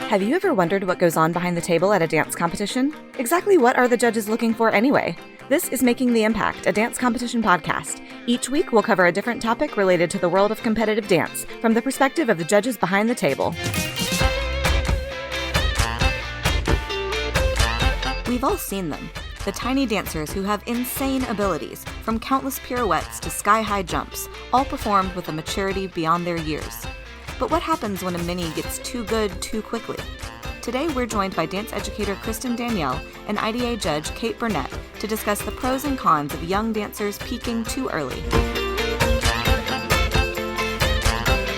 Have you ever wondered what goes on behind the table at a dance competition? Exactly what are the judges looking for anyway? This is Making the Impact, a dance competition podcast. Each week, we'll cover a different topic related to the world of competitive dance from the perspective of the judges behind the table. We've all seen them. The tiny dancers who have insane abilities, from countless pirouettes to sky-high jumps, all performed with a maturity beyond their years. But what happens when a mini gets too good too quickly? Today we're joined by dance educator Krysten Danielle and IDA judge Kate Biernat to discuss the pros and cons of young dancers peaking too early.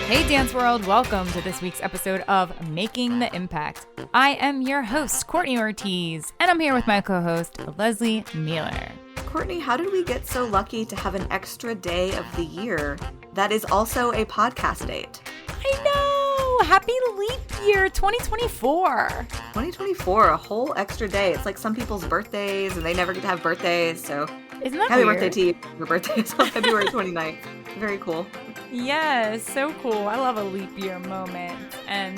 Hey Dance World, welcome to this week's episode of Making the Impact. I am your host, Courtney Ortiz, and I'm here with my co-host, Lesley Mealor. Courtney, how did we get so lucky to have an extra day of the year that is also a podcast date? I know! Happy leap year 2024! 2024, a whole extra day. It's like some people's birthdays and they never get to have birthdays, so isn't that happy weird? Birthday to you. Your birthday is on February 29th. Very cool. Yes, so cool. I love a leap year moment. And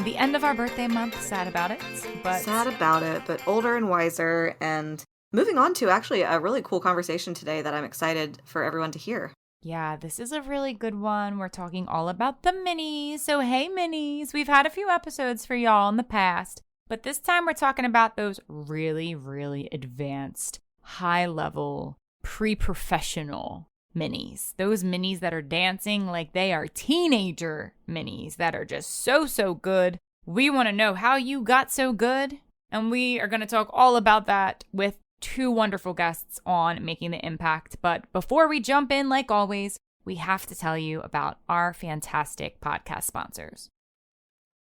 the end of our birthday month, sad about it. Sad about it, but older and wiser. And moving on to actually a really cool conversation today that I'm excited for everyone to hear. Yeah, this is a really good one. We're talking all about the minis. So hey minis, we've had a few episodes for y'all in the past, but this time we're talking about those really, really advanced, high-level, pre-professional minis. Those minis that are dancing like they are teenager minis that are just so good. We want to know how you got so good, and we are going to talk all about that with two wonderful guests on Making the Impact. But before we jump in, like always, we have to tell you about our fantastic podcast sponsors.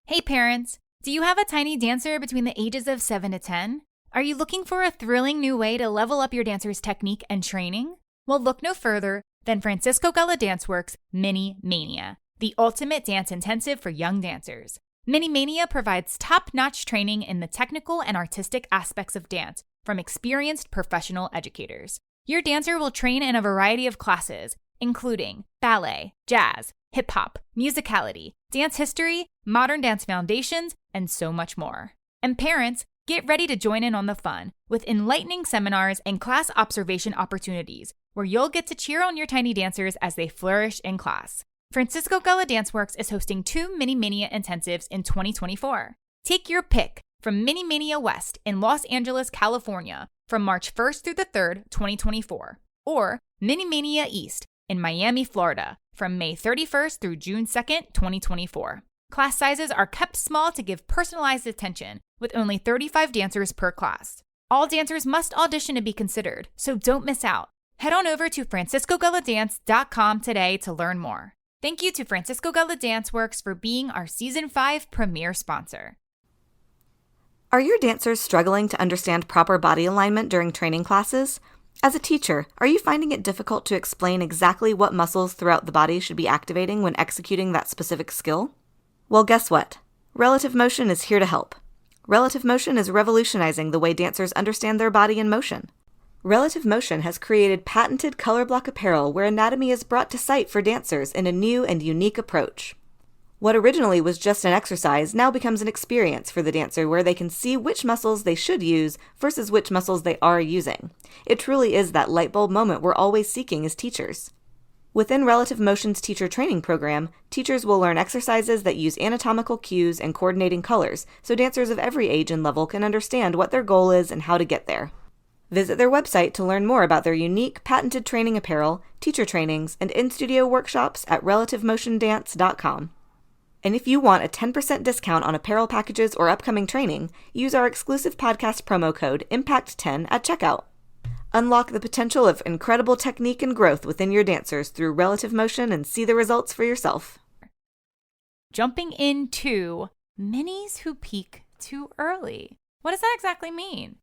Hey parents, do you have a tiny dancer between the ages of 7 to 10? Are you looking for a thrilling new way to level up your dancer's technique and training? Well, look no further than Francisco Gala Dance Works Mini Mania, the ultimate dance intensive for young dancers. Mini Mania provides top-notch training in the technical and artistic aspects of dance from experienced professional educators. Your dancer will train in a variety of classes, including ballet, jazz, hip-hop, musicality, dance history, modern dance foundations, and so much more. And parents, get ready to join in on the fun with enlightening seminars and class observation opportunities where you'll get to cheer on your tiny dancers as they flourish in class. Francisco Gala Dance Works is hosting 2 Mini Mania intensives in 2024. Take your pick from Mini Mania West in Los Angeles, California from March 1st through the 3rd, 2024, or Mini Mania East in Miami, Florida from May 31st through June 2nd, 2024. Class sizes are kept small to give personalized attention with only 35 dancers per class. All dancers must audition to be considered, so don't miss out. Head on over to franciscogaladance.com today to learn more. Thank you to Francisco Gala Dance Works for being our Season 5 premier sponsor. Are your dancers struggling to understand proper body alignment during training classes? As a teacher, are you finding it difficult to explain exactly what muscles throughout the body should be activating when executing that specific skill? Well, guess what? Relative motion is here to help. Relative motion is revolutionizing the way dancers understand their body in motion. Relative motion has created patented color block apparel where anatomy is brought to sight for dancers in a new and unique approach. What originally was just an exercise now becomes an experience for the dancer where they can see which muscles they should use versus which muscles they are using. It truly is that light bulb moment we're always seeking as teachers. Within Relative Motion's teacher training program, teachers will learn exercises that use anatomical cues and coordinating colors so dancers of every age and level can understand what their goal is and how to get there. Visit their website to learn more about their unique patented training apparel, teacher trainings, and in-studio workshops at relativemotiondance.com. And if you want a 10% discount on apparel packages or upcoming training, use our exclusive podcast promo code IMPACT10 at checkout. Unlock the potential of incredible technique and growth within your dancers through Relative Motion and see the results for yourself. Jumping into minis who peak too early. What does that exactly mean?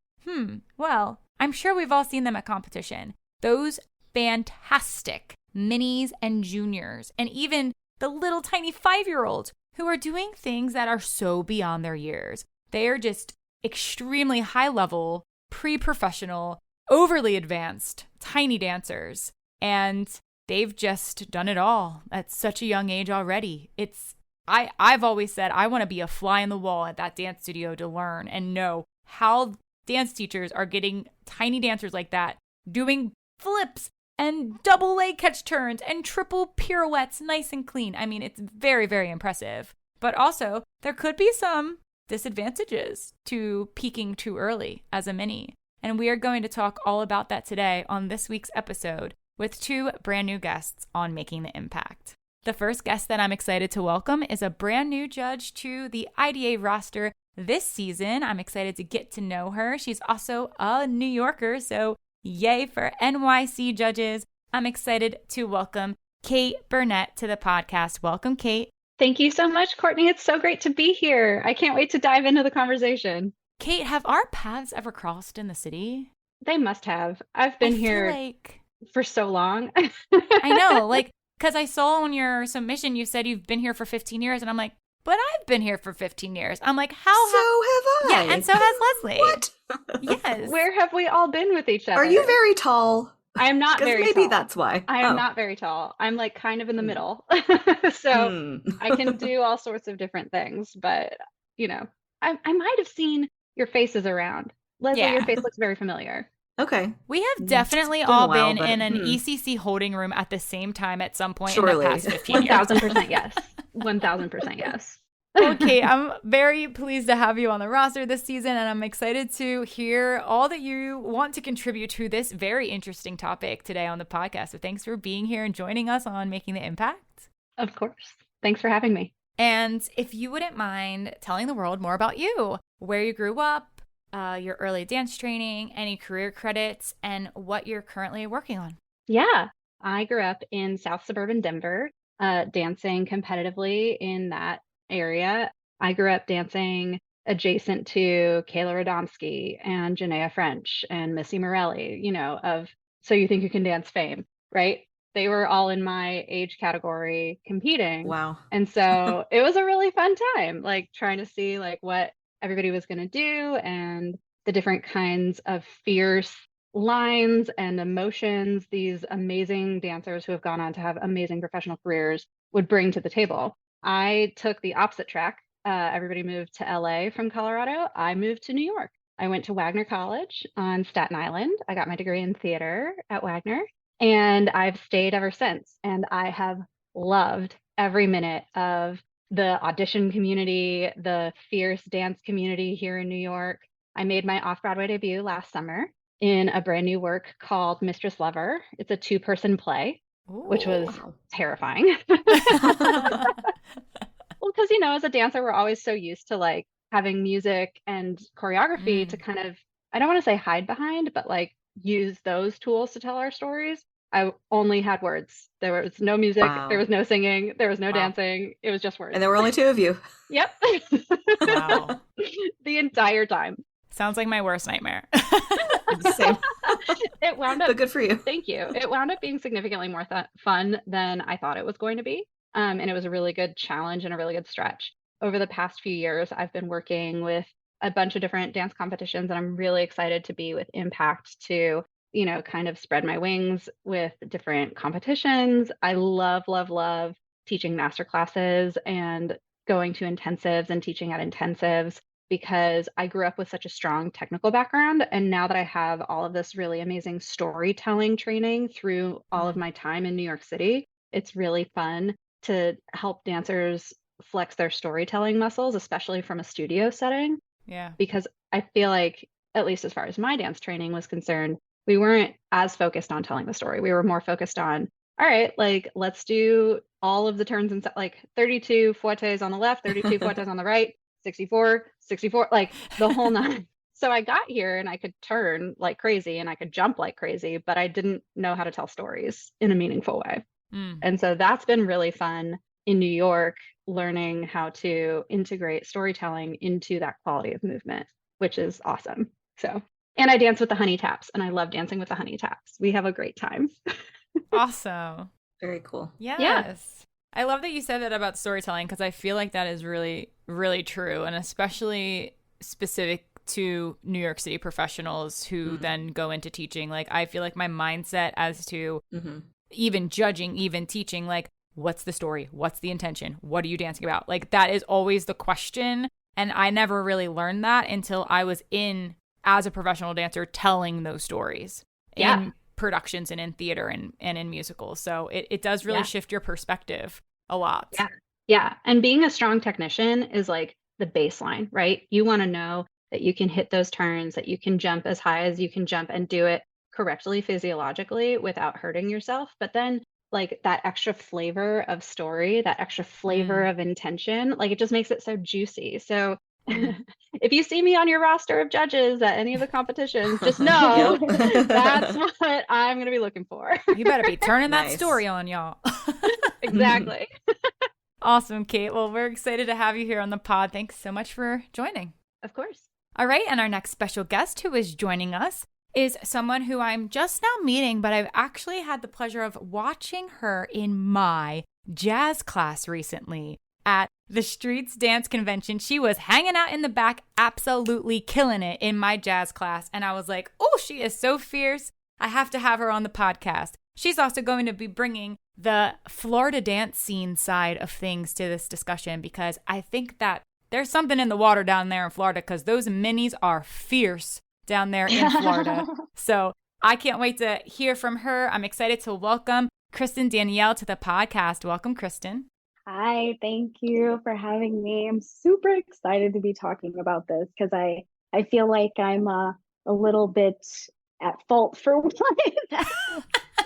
Well, I'm sure we've all seen them at competition. Those fantastic minis and juniors, and even the little tiny 5-year-olds who are doing things that are so beyond their years. They are just extremely high level, pre-professional, overly advanced, tiny dancers. And they've just done it all at such a young age already. It's I've always said I want to be a fly in the wall at that dance studio to learn and know how dance teachers are getting tiny dancers like that doing flips and double leg catch turns and triple pirouettes nice and clean. I mean, it's very, very impressive. But also, there could be some disadvantages to peaking too early as a mini. And we are going to talk all about that today on this week's episode with 2 brand new guests on Making the Impact. The first guest that I'm excited to welcome is a brand new judge to the IDA roster this season. I'm excited to get to know her. She's also a New Yorker, so yay for NYC judges. I'm excited to welcome Kate Biernat to the podcast. Welcome, Kate. Thank you so much, Courtney. It's so great to be here. I can't wait to dive into the conversation. Kate, have our paths ever crossed in the city? They must have. I've been here for so long. I know, because I saw on your submission, you said you've been here for 15 years. And I'm like, but I've been here for 15 years. I'm like, how? So have I. Yeah, and so has Lesley. What? Yes. Where have we all been with each other? Are you very tall? I am not very tall. Maybe that's why. I am not very tall. I'm like kind of in the middle. So I can do all sorts of different things. But, I might have seen your faces around. Lesley, your face looks very familiar. Okay. We have definitely all been in an ECC holding room at the same time at some point in the past 15 years. 1,000% yes. 1,000% yes. Okay, I'm very pleased to have you on the roster this season, and I'm excited to hear all that you want to contribute to this very interesting topic today on the podcast. So thanks for being here and joining us on Making the Impact. Of course. Thanks for having me. And if you wouldn't mind telling the world more about you, where you grew up, your early dance training, any career credits, and what you're currently working on. Yeah, I grew up in South suburban Denver, dancing competitively in that area. I grew up dancing adjacent to Kayla Radomski and Janaea French and Missy Morelli, of So You Think You Can Dance fame, right? They were all in my age category competing. Wow. And so it was a really fun time, trying to see what everybody was going to do and the different kinds of fierce lines and emotions these amazing dancers who have gone on to have amazing professional careers would bring to the table. I took the opposite track. Everybody moved to LA from Colorado. I moved to New York. I went to Wagner College on Staten Island. I got my degree in theater at Wagner, and I've stayed ever since. And I have loved every minute of the audition community, the fierce dance community here in New York. I made my off-Broadway debut last summer in a brand new work called Mistress Lover. It's a 2-person play. Ooh, which was terrifying. Well, because, as a dancer, we're always so used to having music and choreography to kind of, I don't want to say hide behind, but use those tools to tell our stories. I only had words. There was no music. Wow. There was no singing. There was no dancing. It was just words. And there were only 2 of you. Yep. Wow. The entire time. Sounds like my worst nightmare. Same. It wound up. But good for you. Thank you. It wound up being significantly more fun than I thought it was going to be. And it was a really good challenge and a really good stretch. Over the past few years, I've been working with a bunch of different dance competitions, and I'm really excited to be with Impact to, kind of spread my wings with different competitions. I love, love, love teaching master classes and going to intensives and teaching at intensives, because I grew up with such a strong technical background. And now that I have all of this really amazing storytelling training through all of my time in New York City, it's really fun to help dancers flex their storytelling muscles, especially from a studio setting. Yeah. Because I feel like, at least as far as my dance training was concerned, we weren't as focused on telling the story. We were more focused on, all right, let's do all of the turns and 32 fouettes on the left, 32 fouettes on the right, 64, the whole 9. So I got here and I could turn like crazy and I could jump like crazy, but I didn't know how to tell stories in a meaningful way. And so that's been really fun in New York, learning how to integrate storytelling into that quality of movement, which is awesome. So, and I dance with the honey taps, and I love dancing with the honey taps. We have a great time. Awesome. Very cool. Yes. Yeah. I love that you said that about storytelling, because I feel like that is really, really true, and especially specific to New York City professionals who then go into teaching. I feel like my mindset as to even judging, even teaching, what's the story? What's the intention? What are you dancing about? Like, that is always the question. And I never really learned that until I was as a professional dancer, telling those stories in productions and in theater and in musicals. So it does really shift your perspective a lot. Yeah. Yeah. And being a strong technician is like the baseline, right? You want to know that you can hit those turns, that you can jump as high as you can jump and do it correctly physiologically without hurting yourself. But then like that extra flavor of story, that extra flavor of intention, like it just makes it so juicy. So if you see me on your roster of judges at any of the competitions, just know that's what I'm going to be looking for. You better be turning that story on, y'all. Exactly. Awesome, Kate. Well, we're excited to have you here on the pod. Thanks so much for joining. Of course. All right. And our next special guest who is joining us is someone who I'm just now meeting, but I've actually had the pleasure of watching her in my jazz class recently at the Streets Dance Convention. She was hanging out in the back, absolutely killing it in my jazz class. And I was like, oh, she is so fierce. I have to have her on the podcast. She's also going to be bringing the Florida dance scene side of things to this discussion, because I think that there's something in the water down there in Florida, because those minis are fierce down there in Florida. So I can't wait to hear from her. I'm excited to welcome Krysten Danielle to the podcast. Welcome, Krysten. Hi, thank you for having me. I'm super excited to be talking about this because I feel like I'm a little bit at fault for why that's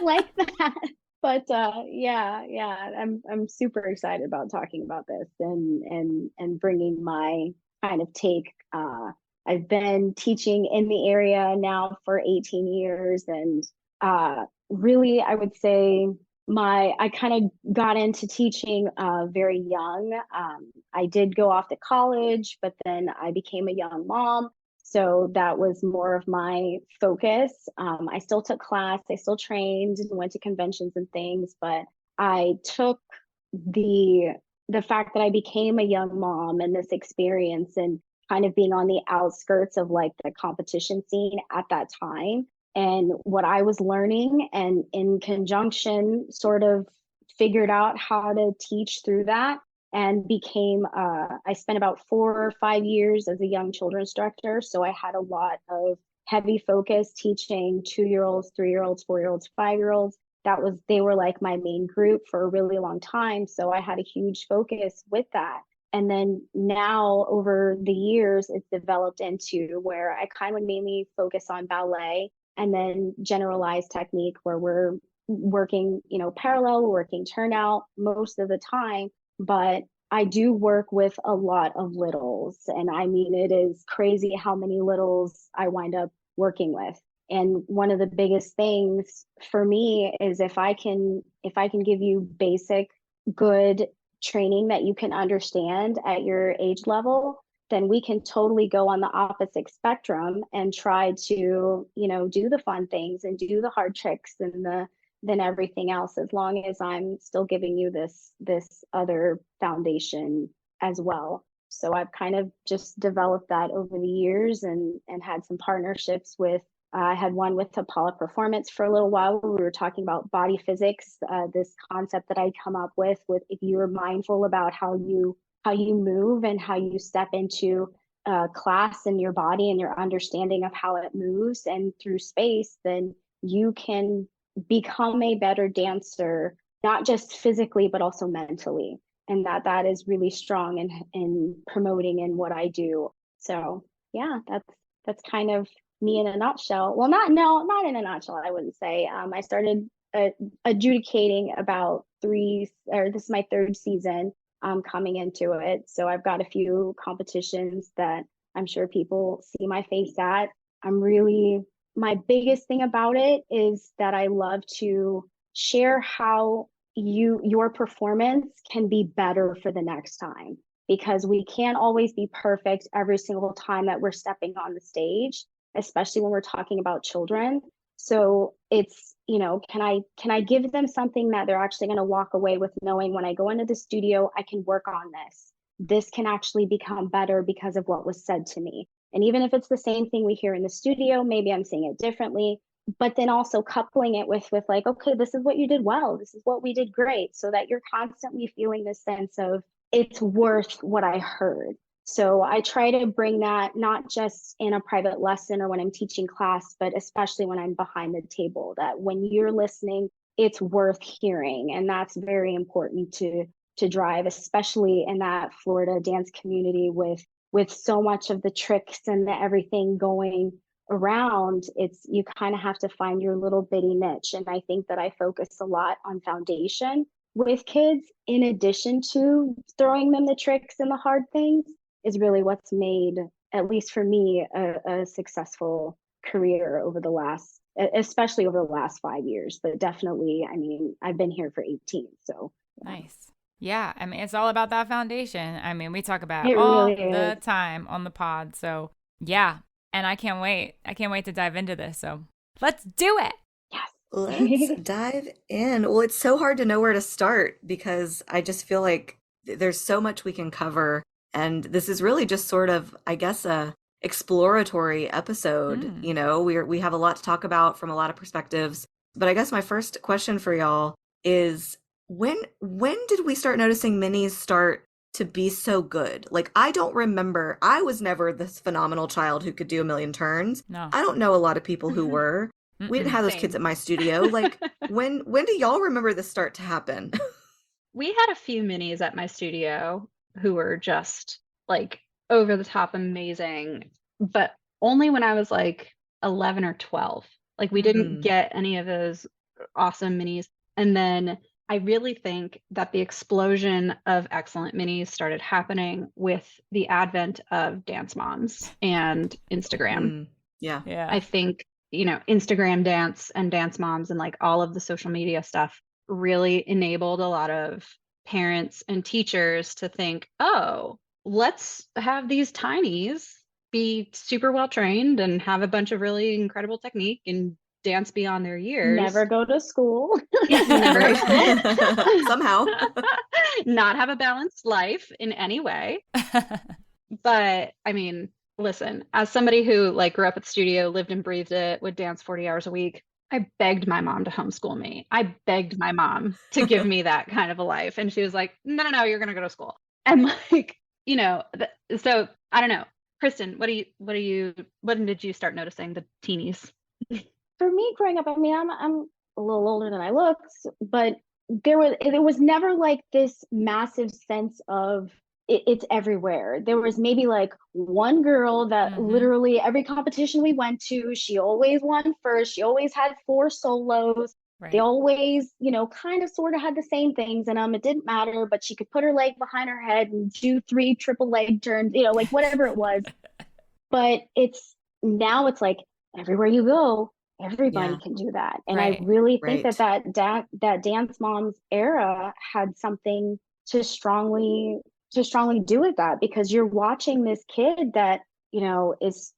like that. But I'm super excited about talking about this and bringing my kind of take. I've been teaching in the area now for 18 years, and really, I would say I kind of got into teaching very young. I did go off to college, but then I became a young mom. So that was more of my focus. I still took class, I still trained and went to conventions and things, but I took the fact that I became a young mom and this experience and kind of being on the outskirts of like the competition scene at that time, and what I was learning, and in conjunction sort of figured out how to teach through that, and became I spent about 4 or 5 years as a young children's director. So I had a lot of heavy focus teaching 2-year-olds, 3-year-olds, 4-year-olds, 5-year-olds. They were like my main group for a really long time. So I had a huge focus with that. And then now over the years, it's developed into where I kind of mainly focus on ballet and then generalized technique, where we're working, parallel, working turnout most of the time. But I do work with a lot of littles. And I mean, it is crazy how many littles I wind up working with. And one of the biggest things for me is if I can give you basic, good training that you can understand at your age level, then we can totally go on the opposite spectrum and try to, do the fun things and do the hard tricks and then everything else, as long as I'm still giving you this other foundation as well. So I've kind of just developed that over the years and had some partnerships with, I had one with Apollo Performance for a little while where we were talking about body physics, this concept that I come up with if you're mindful about how you move and how you step into class and your body and your understanding of how it moves and through space, then you can become a better dancer, not just physically, but also mentally. And that is really strong in promoting in what I do. So yeah, that's kind of me in a nutshell. Well, not in a nutshell, I wouldn't say. I started adjudicating about this is my 3rd season coming into it. So I've got a few competitions that I'm sure people see my face at. My biggest thing about it is that I love to share how your performance can be better for the next time, because we can't always be perfect every single time that we're stepping on the stage, especially when we're talking about children. So it's, can I give them something that they're actually going to walk away with, knowing when I go into the studio, I can work on this. This can actually become better because of what was said to me. And even if it's the same thing we hear in the studio, maybe I'm saying it differently, but then also coupling it with like, okay, this is what you did well, this is what we did great, so that you're constantly feeling this sense of it's worth what I heard. So I try to bring that not just in a private lesson or when I'm teaching class, but especially when I'm behind the table, that when you're listening, it's worth hearing. And that's very important to drive, especially in that Florida dance community with so much of the tricks and the everything going around. It's, you kind of have to find your little bitty niche. And I think that I focus a lot on foundation with kids, in addition to throwing them the tricks and the hard things, is really what's made, at least for me, a successful career over the last, especially over the last 5 years. But definitely, I mean, I've been here for 18. So Nice. Yeah. I mean, it's all about that foundation. I mean, we talk about it all really the is. time on the pod. So yeah. And I can't wait. I can't wait to dive into this. So let's do it. Let's dive in. Well, it's so hard to know where to start because I just feel like there's so much we can cover. And this is really just sort of, I guess, a exploratory episode. You know, we have a lot to talk about from a lot of perspectives. But I guess my first question for y'all is when did we start noticing minis start to be so good? Like, I don't remember. I was never this phenomenal child who could do a million turns. No. I don't know a lot of people who were. We didn't have those kids at my studio. Like, when do y'all remember this start to happen? We had a few minis at my studio who were just like over the top amazing, but only when I was like 11 or 12. Like, we didn't get any of those awesome minis. And then I really think that the explosion of excellent minis started happening with the advent of dance moms and Instagram. Yeah. I think, you know, Instagram dance and dance moms and like all of the social media stuff really enabled a lot of parents and teachers to think, oh, let's have these tinies be super well trained and have a bunch of really incredible technique and dance beyond their years. Never go to school. Yeah, never go to school. Somehow. Not have a balanced life in any way. But I mean, listen, as somebody who like grew up at the studio, lived and breathed it, would dance 40 hours a week, I begged my mom to homeschool me. I begged my mom to give me that kind of a life. And she was like, no, you're going to go to school. And like, you know, so I don't know. Krysten, when did you start noticing the teenies? For me growing up, I mean, I'm a little older than I look, but it was never like this massive sense of it's everywhere. There was maybe like one girl that literally every competition we went to, she always won first. She always had 4 solos. Right. They always, you know, kind of sort of had the same things in them. It didn't matter, but she could put her leg behind her head and do 3 triple leg turns, you know, like whatever it was. But now it's like everywhere you go, everybody can do that. And I really think that Dance Moms era had something to strongly do with that, because you're watching this kid that, you know, is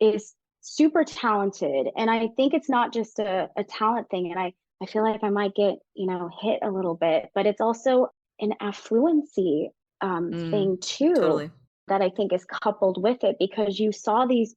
super talented. And I think it's not just a talent thing. And I feel like I might get, you know, hit a little bit, but it's also an affluency thing too. Totally. That I think is coupled with it, because you saw these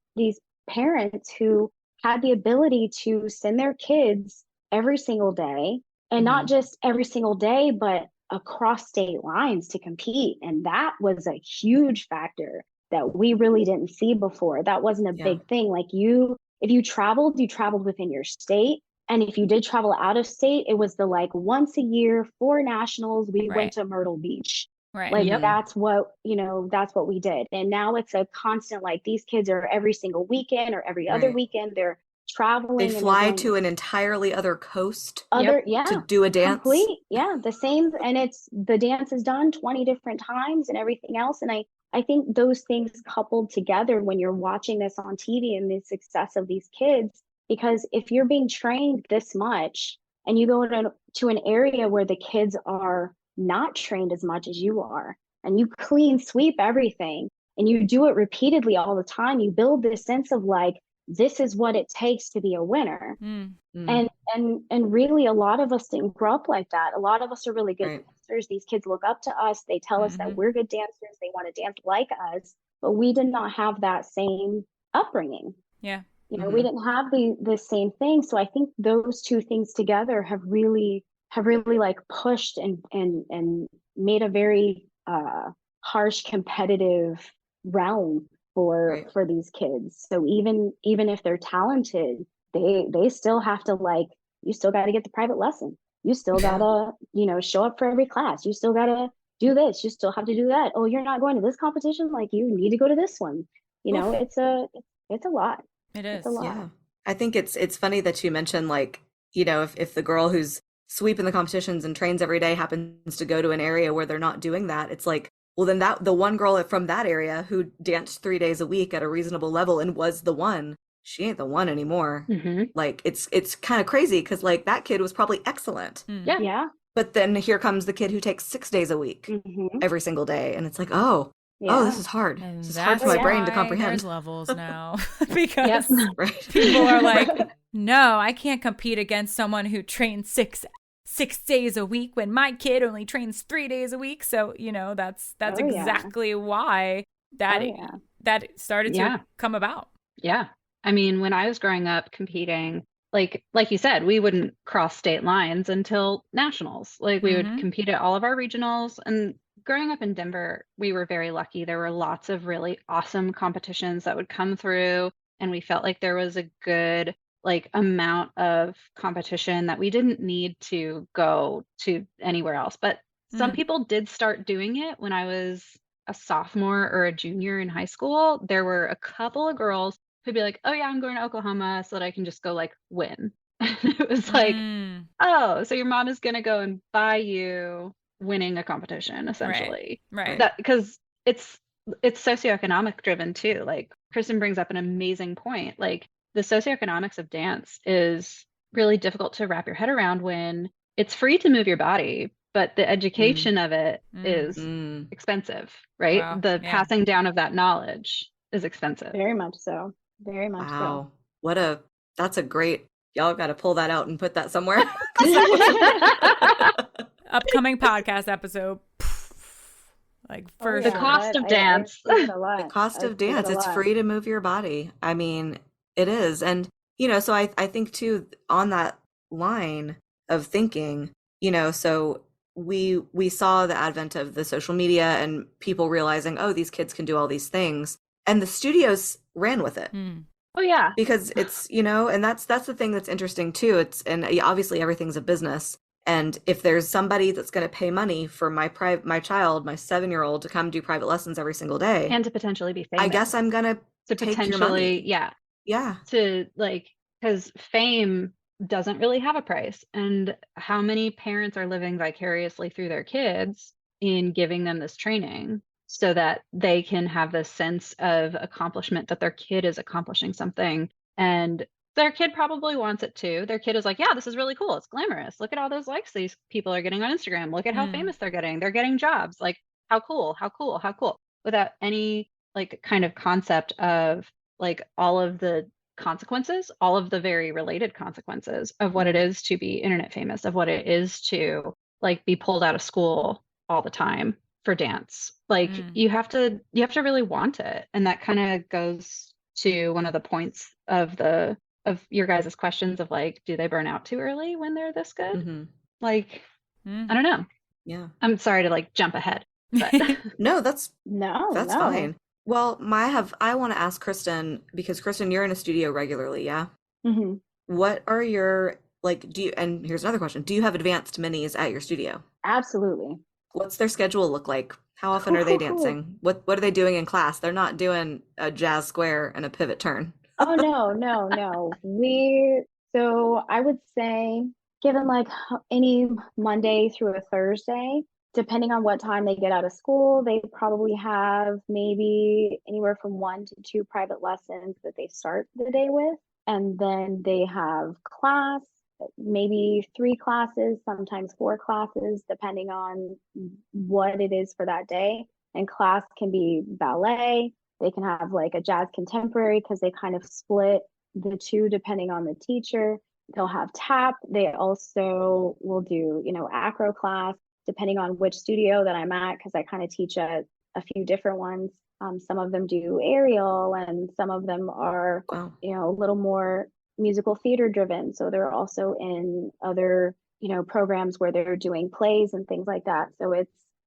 parents who had the ability to send their kids every single day, and not just every single day, but across state lines to compete. And that was a huge factor that we really didn't see before. That wasn't a big thing. Like if you traveled within your state. And if you did travel out of state, it was the like once a year for nationals, we went to Myrtle Beach. Right. Like that's what, you know, that's what we did. And now it's a constant, like these kids are every single weekend or every other weekend, they're traveling. They fly to an entirely other coast to do a dance. The same. And it's, the dance is done 20 different times and everything else. And I think those things coupled together when you're watching this on TV and the success of these kids, because if you're being trained this much and you go to an area where the kids are not trained as much as you are, and you clean sweep everything and you do it repeatedly all the time, you build this sense of like, this is what it takes to be a winner. And really a lot of us didn't grow up like that. A lot of us are really good dancers. These kids look up to us. They tell us that we're good dancers. They want to dance like us, but we did not have that same upbringing. Yeah. You know, we didn't have the same thing. So I think those two things together have really like pushed and made a very harsh competitive realm Right. for these kids. So even if they're talented, they still have to, like, you still got to get the private lesson. You still Yeah. gotta, show up for every class. You still gotta do this. You still have to do that. Oh, you're not going to this competition? Like, you need to go to this one. Oof, It's a lot. it It's a is. lot. Yeah. I think it's funny that you mentioned, like, if the girl who's sweeping the competitions and trains every day happens to go to an area where they're not doing that, it's like, well, then that the one girl from that area who danced 3 days a week at a reasonable level and was the one, she ain't the one anymore. Hmm. Like, it's kind of crazy because, like, that kid was probably excellent. Yeah. Yeah. But then here comes the kid who takes 6 days a week Mm-hmm. every single day. And it's like, oh, Yeah. this is hard. And This is hard that's for my yeah. brain to why comprehend. there's levels now because Yep. Right. people are like, Right. no, I can't compete against someone who trains six days a week when my kid only trains 3 days a week. So, that's Oh, yeah. exactly why that Oh, yeah. that started Yeah. to come about. Yeah. I mean, when I was growing up competing, like you said, we wouldn't cross state lines until nationals. Like, we would Mhm. compete at all of our regionals. And growing up in Denver, we were very lucky. There were lots of really awesome competitions that would come through, and we felt like there was a good amount of competition that we didn't need to go to anywhere else. But some Mm. people did start doing it when I was a sophomore or a junior in high school. There were a couple of girls who'd be like, "Oh yeah, I'm going to Oklahoma so that I can just go win." And it was like, Mm. "Oh, so your mom is going to go and buy you winning a competition, Right. essentially." Right. That because it's socioeconomic driven too. Like, Kristen brings up an amazing point. Like, the socioeconomics of dance is really difficult to wrap your head around when it's free to move your body, but the education of it Mm. is Mm. expensive, right? Wow. The Yeah. passing down of that knowledge is expensive. Very much so. Very much so. Wow. That's a great, y'all got to pull that out and put that somewhere. Upcoming podcast episode. For The sure. cost of I dance. see it a lot. The cost I of see it dance, a it's lot. free to move your body. I mean, it is. And, so I think too, on that line of thinking, so we saw the advent of the social media and people realizing, oh, these kids can do all these things. And the studios ran with it. Mm. Oh yeah. Because it's, and that's the thing that's interesting too. And obviously everything's a business. And if there's somebody that's going to pay money for my child, my 7-year-old, to come do private lessons every single day, And to potentially be famous. I guess I'm going to take your money. Yeah. Yeah. To because fame doesn't really have a price. And how many parents are living vicariously through their kids in giving them this training so that they can have this sense of accomplishment that their kid is accomplishing something. And their kid probably wants it too. Their kid is like, yeah, this is really cool. It's glamorous. Look at all those likes these people are getting on Instagram. Look at how Mm. famous they're getting. They're getting jobs. Like, how cool, how cool, how cool. Without any kind of concept of all of the consequences, all of the very related consequences of what it is to be internet famous, of what it is to be pulled out of school all the time for dance. Mm. You have to really want it. And that kind of goes to one of the points of your guys' questions of do they burn out too early when they're this good? Mm-hmm. Mm. I don't know. Yeah. I'm sorry to jump ahead, but No, that's No. fine. Well, I want to ask Kristen, because Kristen, you're in a studio regularly, yeah? Mm-hmm. What are your, and here's another question. Do you have advanced minis at your studio? Absolutely. What's their schedule look like? How often are they dancing? What are they doing in class? They're not doing a jazz square and a pivot turn. Oh, no. So I would say, given any Monday through a Thursday, depending on what time they get out of school, they probably have maybe anywhere from 1 to 2 private lessons that they start the day with. And then they have class, maybe 3 classes, sometimes 4 classes, depending on what it is for that day. And class can be ballet. They can have a jazz contemporary, because they kind of split the two depending on the teacher. They'll have tap. They also will do, acro class, depending on which studio that I'm at, because I kind of teach at a few different ones. Some of them do aerial, and some of them are, Wow. a little more musical theater driven. So they're also in other, programs where they're doing plays and things like that. So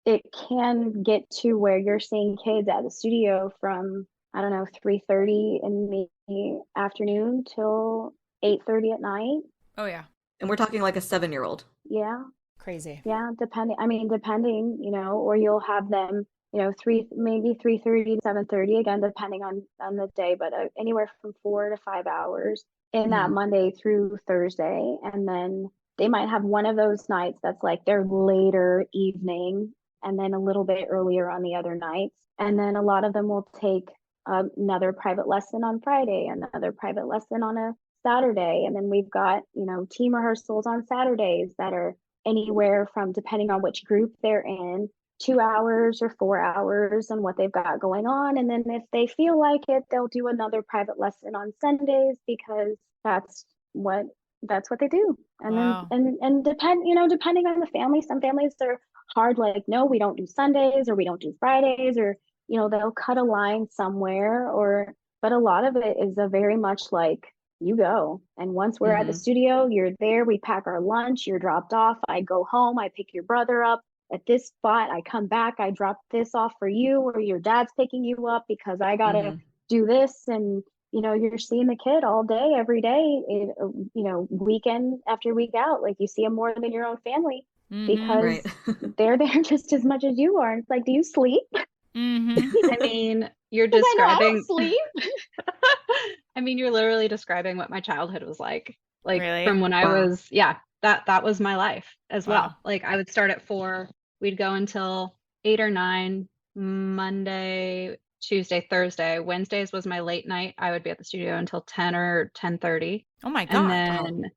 it can get to where you're seeing kids at the studio from, I don't know, 3:30 in the afternoon till 8:30 at night. Oh, yeah. And we're talking like a 7-year-old. Yeah. Crazy. Yeah, depending, or you'll have them, maybe 3:30 to 7:30, again, depending on the day, but anywhere from 4 to 5 hours in that Monday through Thursday. And then they might have one of those nights that's like their later evening, and then a little bit earlier on the other nights. And then a lot of them will take another private lesson on Friday, another private lesson on a Saturday. And then we've got, team rehearsals on Saturdays that are anywhere from, depending on which group they're in, 2 hours or 4 hours and what they've got going on. And then if they feel like it, they'll do another private lesson on Sundays, because that's what they do. And Wow. then depending on the family, some families are hard, like, no, we don't do Sundays, or we don't do Fridays, or they'll cut a line somewhere, but a lot of it is a very much like, you go. And once we're at the studio, you're there, we pack our lunch, you're dropped off, I go home, I pick your brother up at this spot, I come back, I drop this off for you, or your dad's picking you up because I gotta do this. And you're seeing the kid all day, every day, weekend after week out. Like, you see them more than your own family, because Right. they're there just as much as you are. And it's like, do you sleep? I mean, you're I describing don't sleep. I mean, you're literally describing what my childhood was like. Like, Really? from when I was, that was my life as well. Wow. Like, I would start at 4, we'd go until 8 or 9, Monday, Tuesday, Thursday. Wednesdays was my late night. I would be at the studio until 10 or 10:30. Oh my God. And then,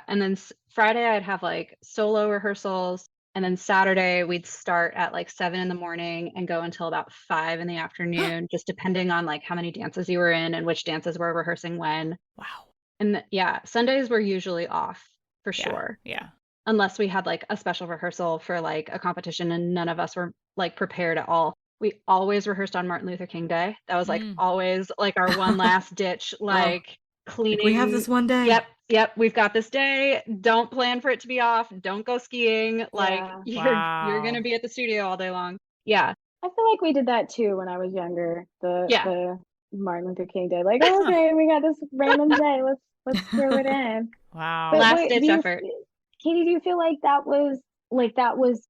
and then Friday I'd have like solo rehearsals. And then Saturday we'd start at like 7 in the morning and go until about 5 in the afternoon, just depending on like how many dances you were in and which dances we're rehearsing when. Wow. And Sundays were usually off for sure. Yeah. Unless we had like a special rehearsal for like a competition and none of us were like prepared at all. We always rehearsed on Martin Luther King Day. That was like always like our one last ditch, like cleaning. We have this one day. Yep. We've got this day. Don't plan for it to be off. Don't go skiing. Like, you're going to be at the studio all day long. Yeah. I feel like we did that too when I was younger. The Martin Luther King Day. Like, okay, we got this random day. Let's throw it in. Wow. But Last ditch effort. Katie, do you feel like that was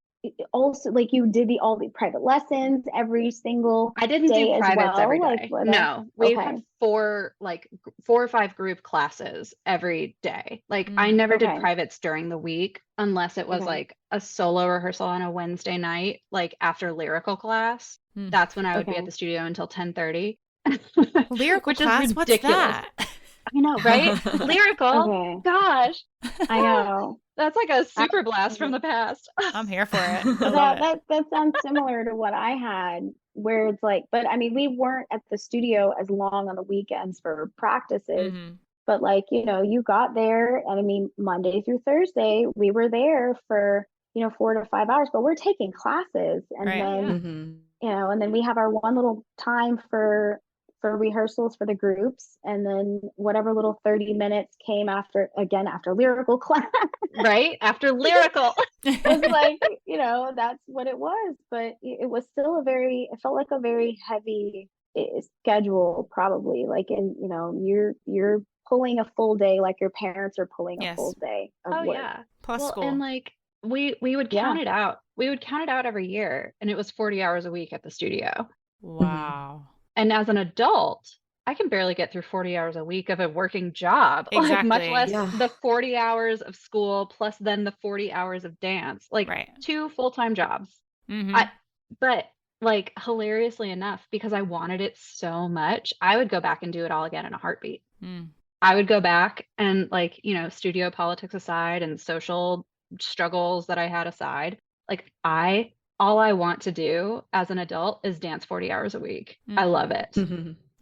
also like you did all the private lessons every single I didn't day do privates every day. Like, No, we had 4 or 5 group classes every day. Like, I never did privates during the week unless it was like a solo rehearsal on a Wednesday night, like after lyrical class. That's when I would be at the studio until 10:30. Lyrical which class? is What's ridiculous. that? I know, right? Lyrical. Gosh. I know. That's like a super blast from the past. I'm here for it. I love it. That sounds similar to what I had, where it's like, but I mean, we weren't at the studio as long on the weekends for practices, but like, you got there, and I mean, Monday through Thursday, we were there for, 4 to 5 hours, but we're taking classes. And then, and then we have our one little time for rehearsals for the groups, and then whatever little 30 minutes came after lyrical class. Right? After lyrical. It was like, that's what it was. But it was still it felt like a very heavy schedule, probably. Like, you're pulling a full day, like your parents are pulling a full day of work. Plus school. And like, we would count it out. We would count it out every year, and it was 40 hours a week at the studio. Wow. And as an adult, I can barely get through 40 hours a week of a working job, Exactly. like, much less the 40 hours of school plus then the 40 hours of dance, like 2 full-time jobs. But like, hilariously enough, because I wanted it so much, I would go back and do it all again in a heartbeat. I would go back and, like, studio politics aside and social struggles that I had aside, like, all I want to do as an adult is dance 40 hours a week. I love it.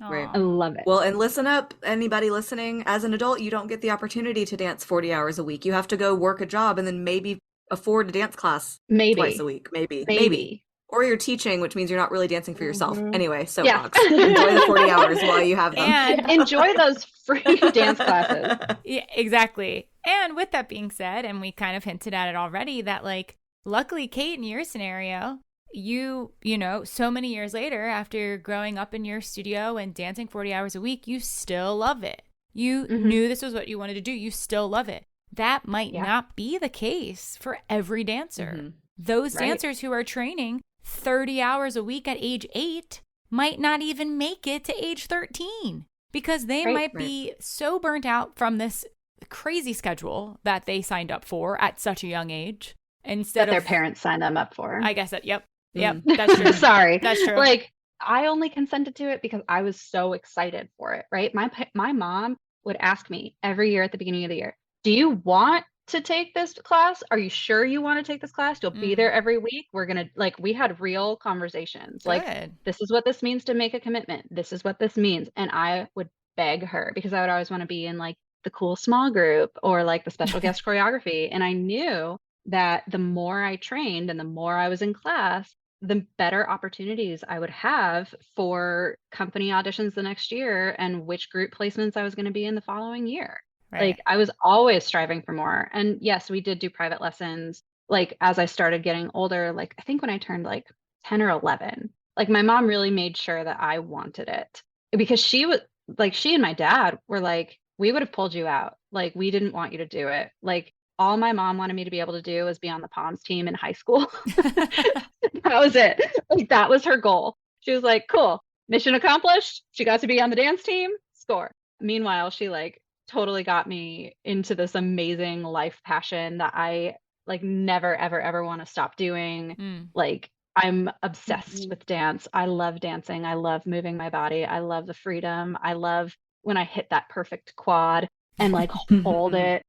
Right. I love it. Well, and listen up, anybody listening. As an adult, you don't get the opportunity to dance 40 hours a week. You have to go work a job and then maybe afford a dance class twice a week. Maybe. Or you're teaching, which means you're not really dancing for yourself. Anyway, soapbox. Yeah. Enjoy the 40 hours while you have them. And enjoy those free dance classes. yeah, exactly. And with that being said, and we kind of hinted at it already, that like, luckily, Kate, in your scenario, you know, so many years later, after growing up in your studio and dancing 40 hours a week, you still love it. You knew this was what you wanted to do. You still love it. That might not be the case for every dancer. Those dancers who are training 30 hours a week at age 8 might not even make it to age 13 because they might be so burnt out from this crazy schedule that they signed up for at such a young age instead that their parents signed them up for. I guess that, yep, that's true. Sorry. That's true. Like, I only consented to it because I was so excited for it, right? My mom would ask me every year at the beginning of the year, do you want to take this class? Are you sure you want to take this class? You'll be there every week. We're going to, like, we had real conversations. Like, this is what this means to make a commitment. This is what this means. And I would beg her because I would always want to be in like the cool small group or like the special guest choreography. And I knew that the more I trained and the more I was in class, the better opportunities I would have for company auditions the next year and which group placements I was going to be in the following year. Like, I was always striving for more. And yes, we did do private lessons. Like, as I started getting older, like, I think when I turned like 10 or 11, like, my mom really made sure that I wanted it because she was like, she and my dad were like, we would have pulled you out. Like, we didn't want you to do it. Like, all my mom wanted me to be able to do was be on the Palms team in high school. That was it. Like, that was her goal. She was like, cool, mission accomplished. She got to be on the dance team, score. Meanwhile, she like totally got me into this amazing life passion that I like never, ever, ever want to stop doing. Like, I'm obsessed with dance. I love dancing. I love moving my body. I love the freedom. I love when I hit that perfect quad and like hold it.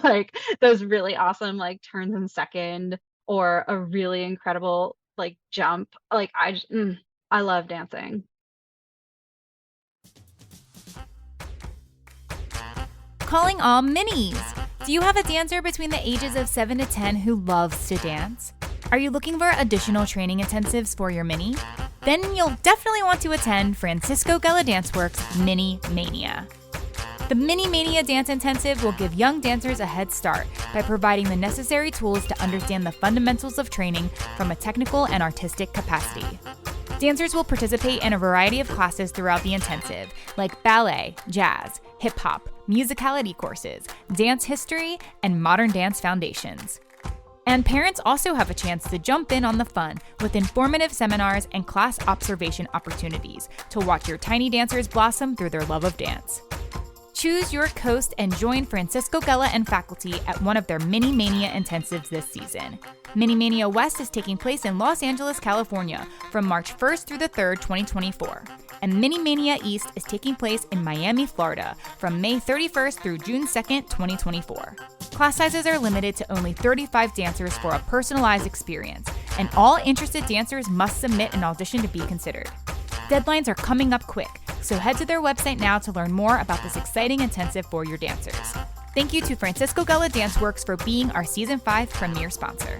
Like those really awesome like turns in second or a really incredible like jump. Like I love dancing. Calling all minis. Do you have a dancer between the ages of 7 to 10 who loves to dance? Are you looking for additional training intensives for your mini? Then you'll definitely want to attend Francisco Gala Danceworks Mini Mania. The Mini Mania Dance Intensive will give young dancers a head start by providing the necessary tools to understand the fundamentals of training from a technical and artistic capacity. Dancers will participate in a variety of classes throughout the intensive, like ballet, jazz, hip-hop, musicality courses, dance history, and modern dance foundations. And parents also have a chance to jump in on the fun with informative seminars and class observation opportunities to watch your tiny dancers blossom through their love of dance. Choose your coast and join Francisco Gala and faculty at one of their Mini Mania intensives this season. Mini Mania West is taking place in Los Angeles, California from March 1st through the 3rd, 2024. And Mini Mania East is taking place in Miami, Florida from May 31st through June 2nd, 2024. Class sizes are limited to only 35 dancers for a personalized experience, and all interested dancers must submit an audition to be considered. Deadlines are coming up quick, so head to their website now to learn more about this exciting intensive for your dancers. Thank you to Francisco Gala Danceworks for being our Season 5 premier sponsor.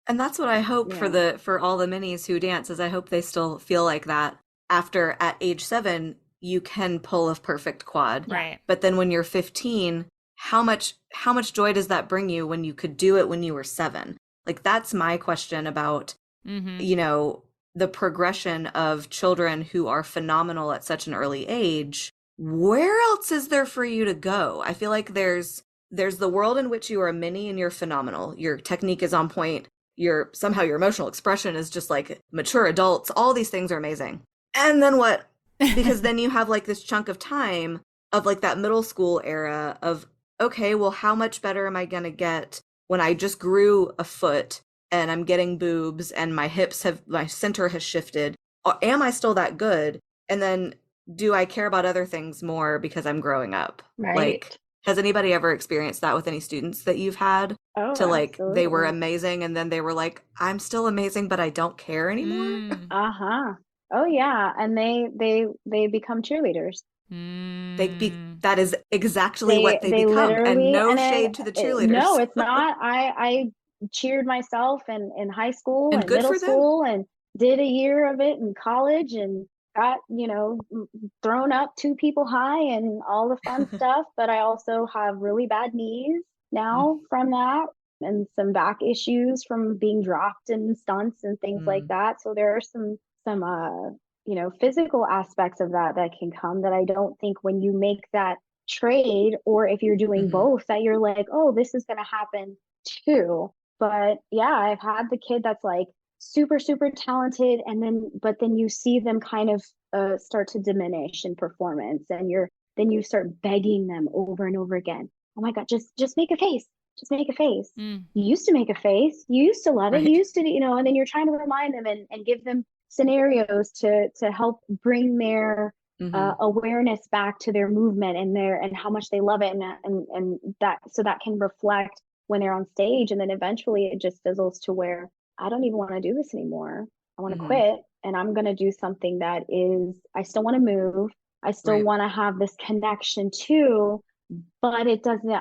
And that's what I hope for all the minis who dance, is I hope they still feel like that after at age 7 you can pull a perfect quad. Right. But then when you're 15, how much joy does that bring you when you could do it when you were 7? Like, that's my question about you know, the progression of children who are phenomenal at such an early age. Where else is there for you to go? I feel like there's the world in which you are a mini and you're phenomenal. Your technique is on point. Your emotional expression is just like mature adults. All these things are amazing. And then what? Because then you have like this chunk of time of like that middle school era of, okay, well, how much better am I going to get when I just grew a foot and I'm getting boobs and my center has shifted? Am I still that good? And then do I care about other things more because I'm growing up? Right. Like, has anybody ever experienced that with any students that you've had? To like, absolutely. they were amazing and then they were like, I'm still amazing, but I don't care anymore. Oh yeah, and they become cheerleaders. That is exactly what they they become. And literally, no and then shade to the no, cheerleaders. it's not. I cheered myself in high school And and good middle for them. school, and did a year of it in college, and got, thrown up 2 people high and all the fun stuff. But I also have really bad knees now from that, and some back issues from being dropped in stunts and things like that. So there are some physical aspects of that can come, that I don't think when you make that trade, or if you're doing both, that you're like, oh, this is going to happen too. But yeah, I've had the kid that's like super super talented, and then you see them kind of start to diminish in performance, and you start begging them over and over again, oh my god, just make a face, just make a face. You used to make a face, you used to love it, you used to, and then you're trying to remind them and give them scenarios to help bring their awareness back to their movement and how much they love it, and that, so that can reflect when they're on stage. And then eventually it just fizzles to where I don't even want to do this anymore. I want to quit, and I'm going to do something that is, I still want to move, I still want to have this connection too, but it doesn't,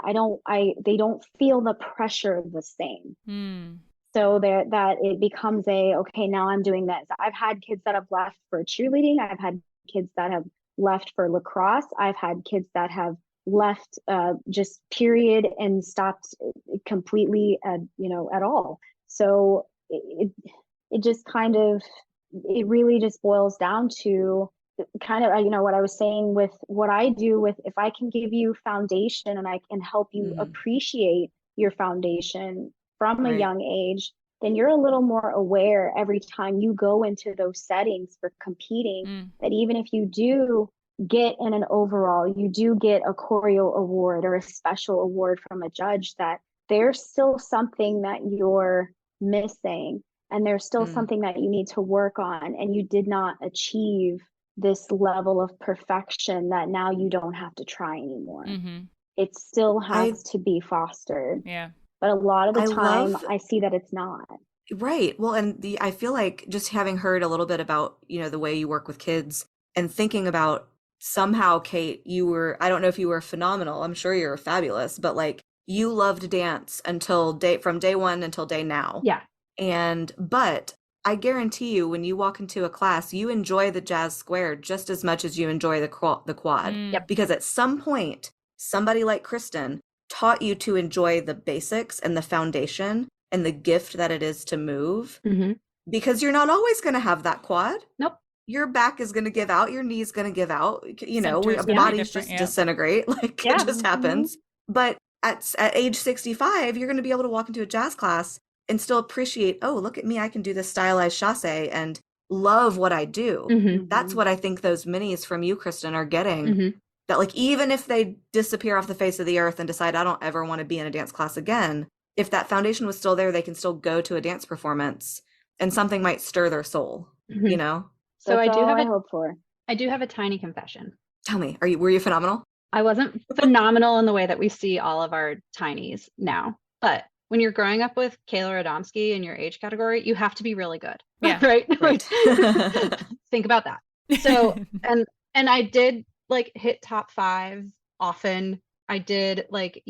they don't feel the pressure the same. So that it becomes okay, now I'm doing this. I've had kids that have left for cheerleading. I've had kids that have left for lacrosse. I've had kids that have left just period and stopped completely at all. So it just kind of, it really just boils down to kind of, what I was saying with what I do with, if I can give you foundation and I can help you appreciate your foundation from a young age, then you're a little more aware every time you go into those settings for competing, that even if you do get in an overall, you do get a choreo award or a special award from a judge, that there's still something that you're missing, and there's still something that you need to work on, and you did not achieve this level of perfection, that now you don't have to try anymore. It still has to be fostered. Yeah. But a lot of the time, love, I see that it's not. Right. Well, and I feel like just having heard a little bit about, the way you work with kids, and thinking about, somehow, Kate, I don't know if you were phenomenal. I'm sure you're fabulous, but like, you loved dance from day one until day now. Yeah. But I guarantee you, when you walk into a class, you enjoy the jazz square just as much as you enjoy the quad. Yep. Because at some point, somebody like Krysten taught you to enjoy the basics and the foundation and the gift that it is to move, because you're not always going to have that quad. Nope. Your back is going to give out, your knee's going to give out, bodies just disintegrate, like it just happens. But at age 65, you're going to be able to walk into a jazz class and still appreciate, oh, look at me, I can do this stylized chasse and love what I do. That's what I think those minis from you, Krysten, are getting. That like, even if they disappear off the face of the earth and decide I don't ever want to be in a dance class again, if that foundation was still there, they can still go to a dance performance and something might stir their soul, So That's I all I hope for. I do have a tiny confession. Tell me, were you phenomenal? I wasn't phenomenal in the way that we see all of our tinies now, but when you're growing up with Kayla Radomski in your age category, you have to be really good. Yeah. Right. Right. Think about that. So, and I did like hit top 5 often. I did like,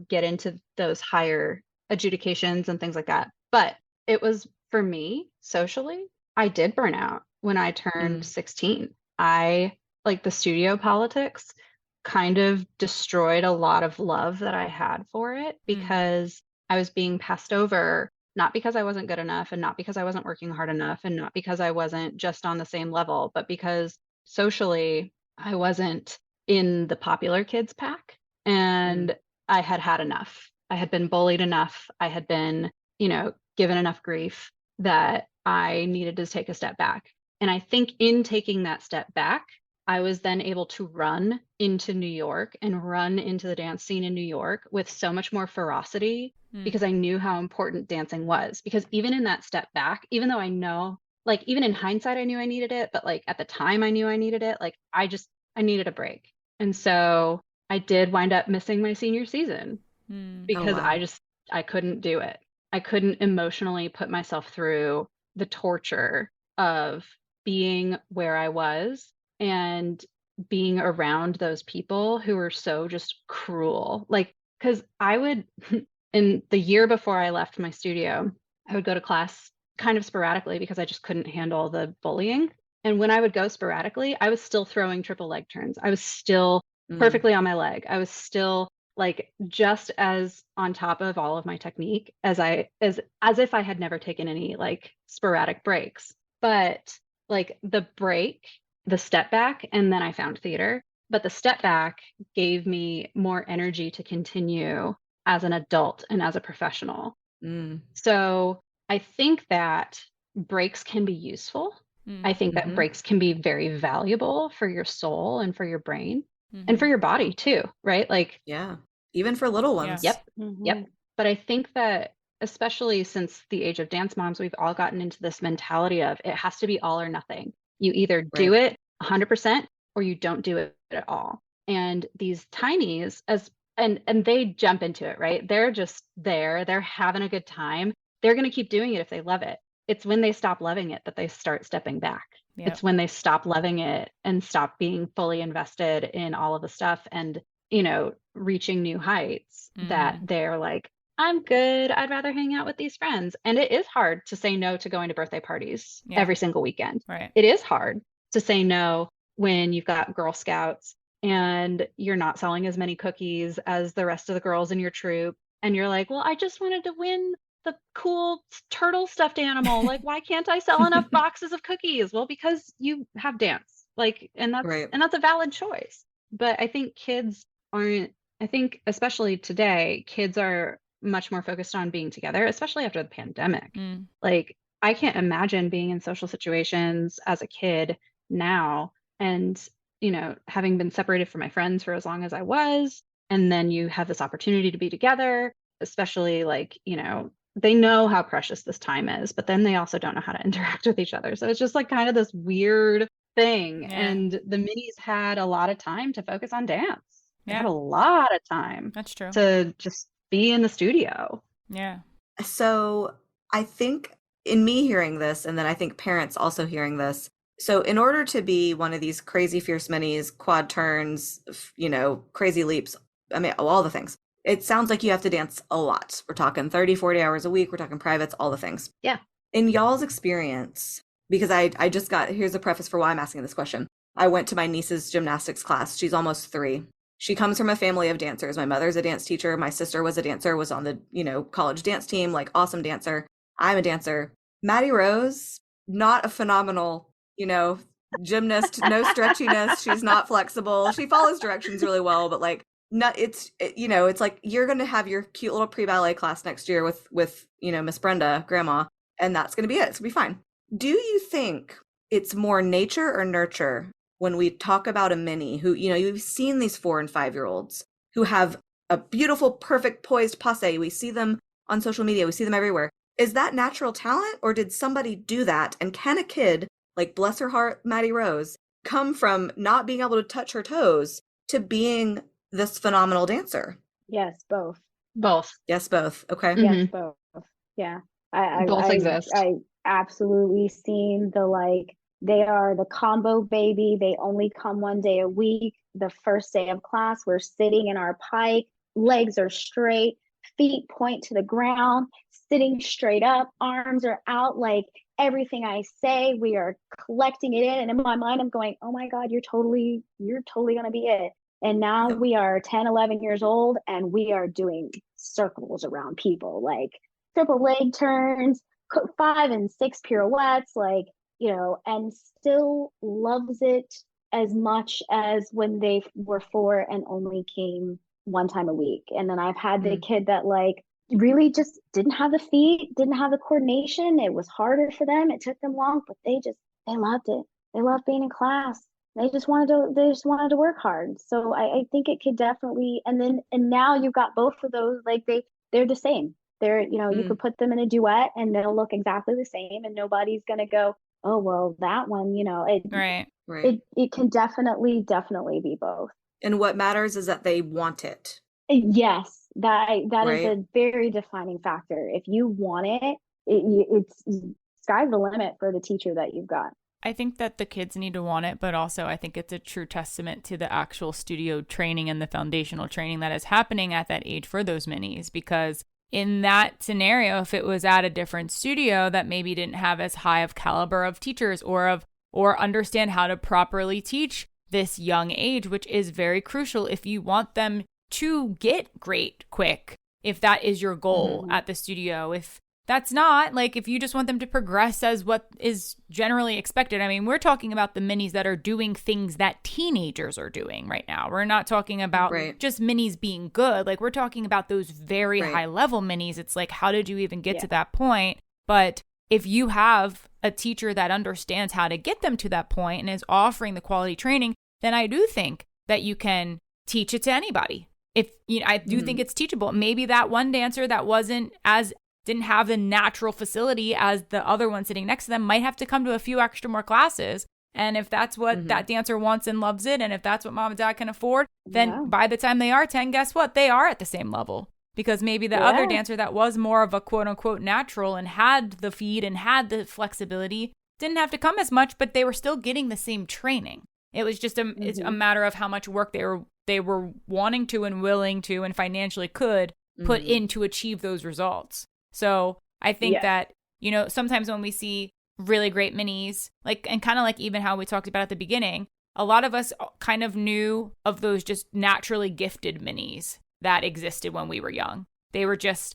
get into those higher adjudications and things like that. But it was, for me, socially, I did burn out when I turned 16. I, like, the studio politics kind of destroyed a lot of love that I had for it, because I was being passed over, not because I wasn't good enough, and not because I wasn't working hard enough, and not because I wasn't just on the same level, but because socially I wasn't in the popular kids pack, and I had had enough. I had been bullied enough. I had been, given enough grief that I needed to take a step back. And I think in taking that step back, I was then able to run into New York and run into the dance scene in New York with so much more ferocity, because I knew how important dancing was. Because even in that step back, even though I know, like, even in hindsight, I knew I needed it, but like at the time I knew I needed it, like I needed a break. And so I did wind up missing my senior season because I couldn't do it. I couldn't emotionally put myself through the torture of being where I was and being around those people who were so just cruel. Like, because I would, in the year before I left my studio, I would go to class kind of sporadically because I just couldn't handle the bullying. And when I would go sporadically, I was still throwing triple leg turns. I was still perfectly on my leg. I was still like just as on top of all of my technique as if I had never taken any like sporadic breaks. But like the break, the step back, and then I found theater. But the step back gave me more energy to continue as an adult and as a professional. So I think that breaks can be useful. I think that breaks can be very valuable for your soul and for your brain and for your body too, right? Like, yeah, even for little ones. Yep. Yep. But I think that especially since the age of dance moms, we've all gotten into this mentality of it has to be all or nothing. You either do it 100% or you don't do it at all. And these tinies, and they jump into it, right? They're just there. They're having a good time. They're going to keep doing it if they love it. It's when they stop loving it that they start stepping back. Yep. It's when they stop loving it and stop being fully invested in all of the stuff and, you know, reaching new heights that they're like, I'm good. I'd rather hang out with these friends. And it is hard to say no to going to birthday parties every single weekend. Right. It is hard to say no when you've got Girl Scouts and you're not selling as many cookies as the rest of the girls in your troop. And you're like, well, I just wanted to win the cool turtle stuffed animal. Like, why can't I sell enough boxes of cookies? Well, because you have dance. Like, and that's a valid choice. But I think kids aren't, I think especially today, kids are much more focused on being together, especially after the pandemic. Like, I can't imagine being in social situations as a kid now and, you know, having been separated from my friends for as long as I was. And then you have this opportunity to be together, especially like, you know, they know how precious this time is, but then they also don't know how to interact with each other. So it's just like kind of this weird thing. Yeah. And the minis had a lot of time to focus on dance. They had a lot of time. That's true. To just be in the studio. Yeah. So I think in me hearing this, and then I think parents also hearing this, so in order to be one of these crazy fierce minis, quad turns, you know, crazy leaps, I mean, all the things, it sounds like you have to dance a lot. We're talking 30, 40 hours a week. We're talking privates, all the things. Yeah. In y'all's experience, because I just got, here's a preface for why I'm asking this question. I went to my niece's gymnastics class. She's almost 3. She comes from a family of dancers. My mother's a dance teacher. My sister was a dancer, was on the, you know, college dance team, like awesome dancer. I'm a dancer. Maddie Rose, not a phenomenal, you know, gymnast, no stretchiness. She's not flexible. She follows directions really well, but like, you know, it's like you're going to have your cute little pre-ballet class next year with, you know, Miss Brenda, grandma, and that's going to be it. It's going to be fine. Do you think it's more nature or nurture when we talk about a mini who, you know, you've seen these 4 and 5-year-olds who have a beautiful, perfect, poised passe. We see them on social media. We see them everywhere. Is that natural talent, or did somebody do that? And can a kid, like, bless her heart, Maddie Rose, come from not being able to touch her toes to being this phenomenal dancer? Yes, both. Both. Yes, both. Okay. Yes, both. Yeah. Both exist. I absolutely seen the, like, they are the combo baby. They only come 1 day a week. The first day of class, we're sitting in our pike. Legs are straight. Feet point to the ground. Sitting straight up. Arms are out. Like, everything I say, we are collecting it in. And in my mind, I'm going, oh my God, you're totally going to be it. And now we are 10, 11 years old, and we are doing circles around people, like triple leg turns, 5 and 6 pirouettes, like, you know, and still loves it as much as when they were 4 and only came 1 time a week. And then I've had the kid that, like, really just didn't have the feet, didn't have the coordination. It was harder for them. It took them long, but they loved it. They loved being in class. They just wanted to work hard. So I think it could definitely, and now you've got both of those, like they're the same. They're, you know, you could put them in a duet and they'll look exactly the same, and nobody's going to go, oh, well, that one, you know, right. It can definitely be both. And what matters is that they want it. Yes, that right. is a very defining factor. If you want it, it's sky's the limit for the teacher that you've got. I think that the kids need to want it, but also I think it's a true testament to the actual studio training and the foundational training that is happening at that age for those minis. Because in that scenario, if it was at a different studio that maybe didn't have as high of caliber of teachers or understand how to properly teach this young age, which is very crucial if you want them to get great quick, if that is your goal at the studio. If that's not, like, if you just want them to progress as what is generally expected. I mean, we're talking about the minis that are doing things that teenagers are doing right now. We're not talking about just minis being good. Like, we're talking about those very high level minis. It's like, how did you even get to that point? But if you have a teacher that understands how to get them to that point and is offering the quality training, then I do think that you can teach it to anybody. If I do think it's teachable. Maybe that one dancer that didn't have the natural facility as the other one sitting next to them might have to come to a few extra more classes. And if that's what that dancer wants and loves it, and if that's what mom and dad can afford, then by the time they are 10, guess what? They are at the same level. Because maybe the other dancer that was more of a quote unquote natural and had the feed and had the flexibility didn't have to come as much, but they were still getting the same training. It was just it's a matter of how much work they were wanting to and willing to and financially could put in to achieve those results. So I think that, sometimes when we see really great minis, like, and kind of like even how we talked about at the beginning, a lot of us kind of knew of those just naturally gifted minis that existed when we were young. They were just,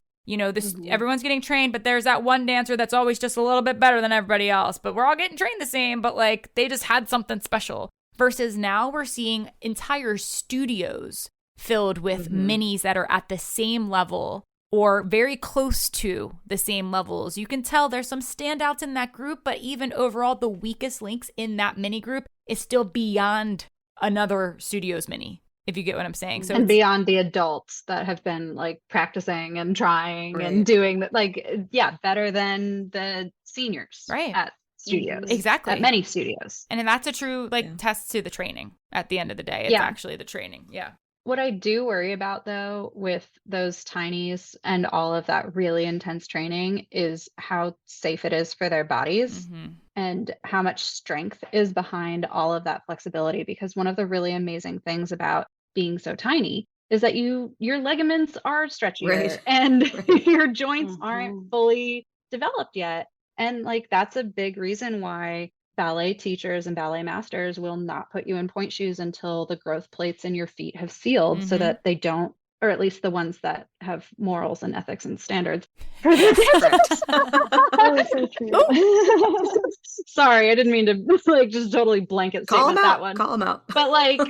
everyone's getting trained, but there's that one dancer that's always just a little bit better than everybody else, but we're all getting trained the same, but like they just had something special. Versus now we're seeing entire studios filled with minis that are at the same level or very close to the same levels. You can tell there's some standouts in that group, but even overall, the weakest links in that mini group is still beyond another studio's mini, if you get what I'm saying. So and beyond the adults that have been like practicing and trying and doing that, like, better than the seniors at studios. Exactly. At many studios. And that's a true test to the training at the end of the day. It's actually the training. Yeah. What I do worry about, though, with those tinies and all of that really intense training is how safe it is for their bodies and how much strength is behind all of that flexibility. Because one of the really amazing things about being so tiny is that your ligaments are stretchier and your joints aren't fully developed yet. And like, that's a big reason why ballet teachers and ballet masters will not put you in point shoes until the growth plates in your feet have sealed so that they don't, or at least the ones that have morals and ethics and standards for their dancers. That was so true. Sorry, I didn't mean to like just totally blanket statement that one. Call them out. But like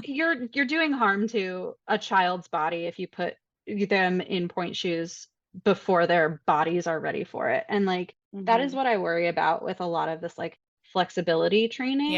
you're doing harm to a child's body if you put them in point shoes before their bodies are ready for it. And like that is what I worry about with a lot of this like flexibility training.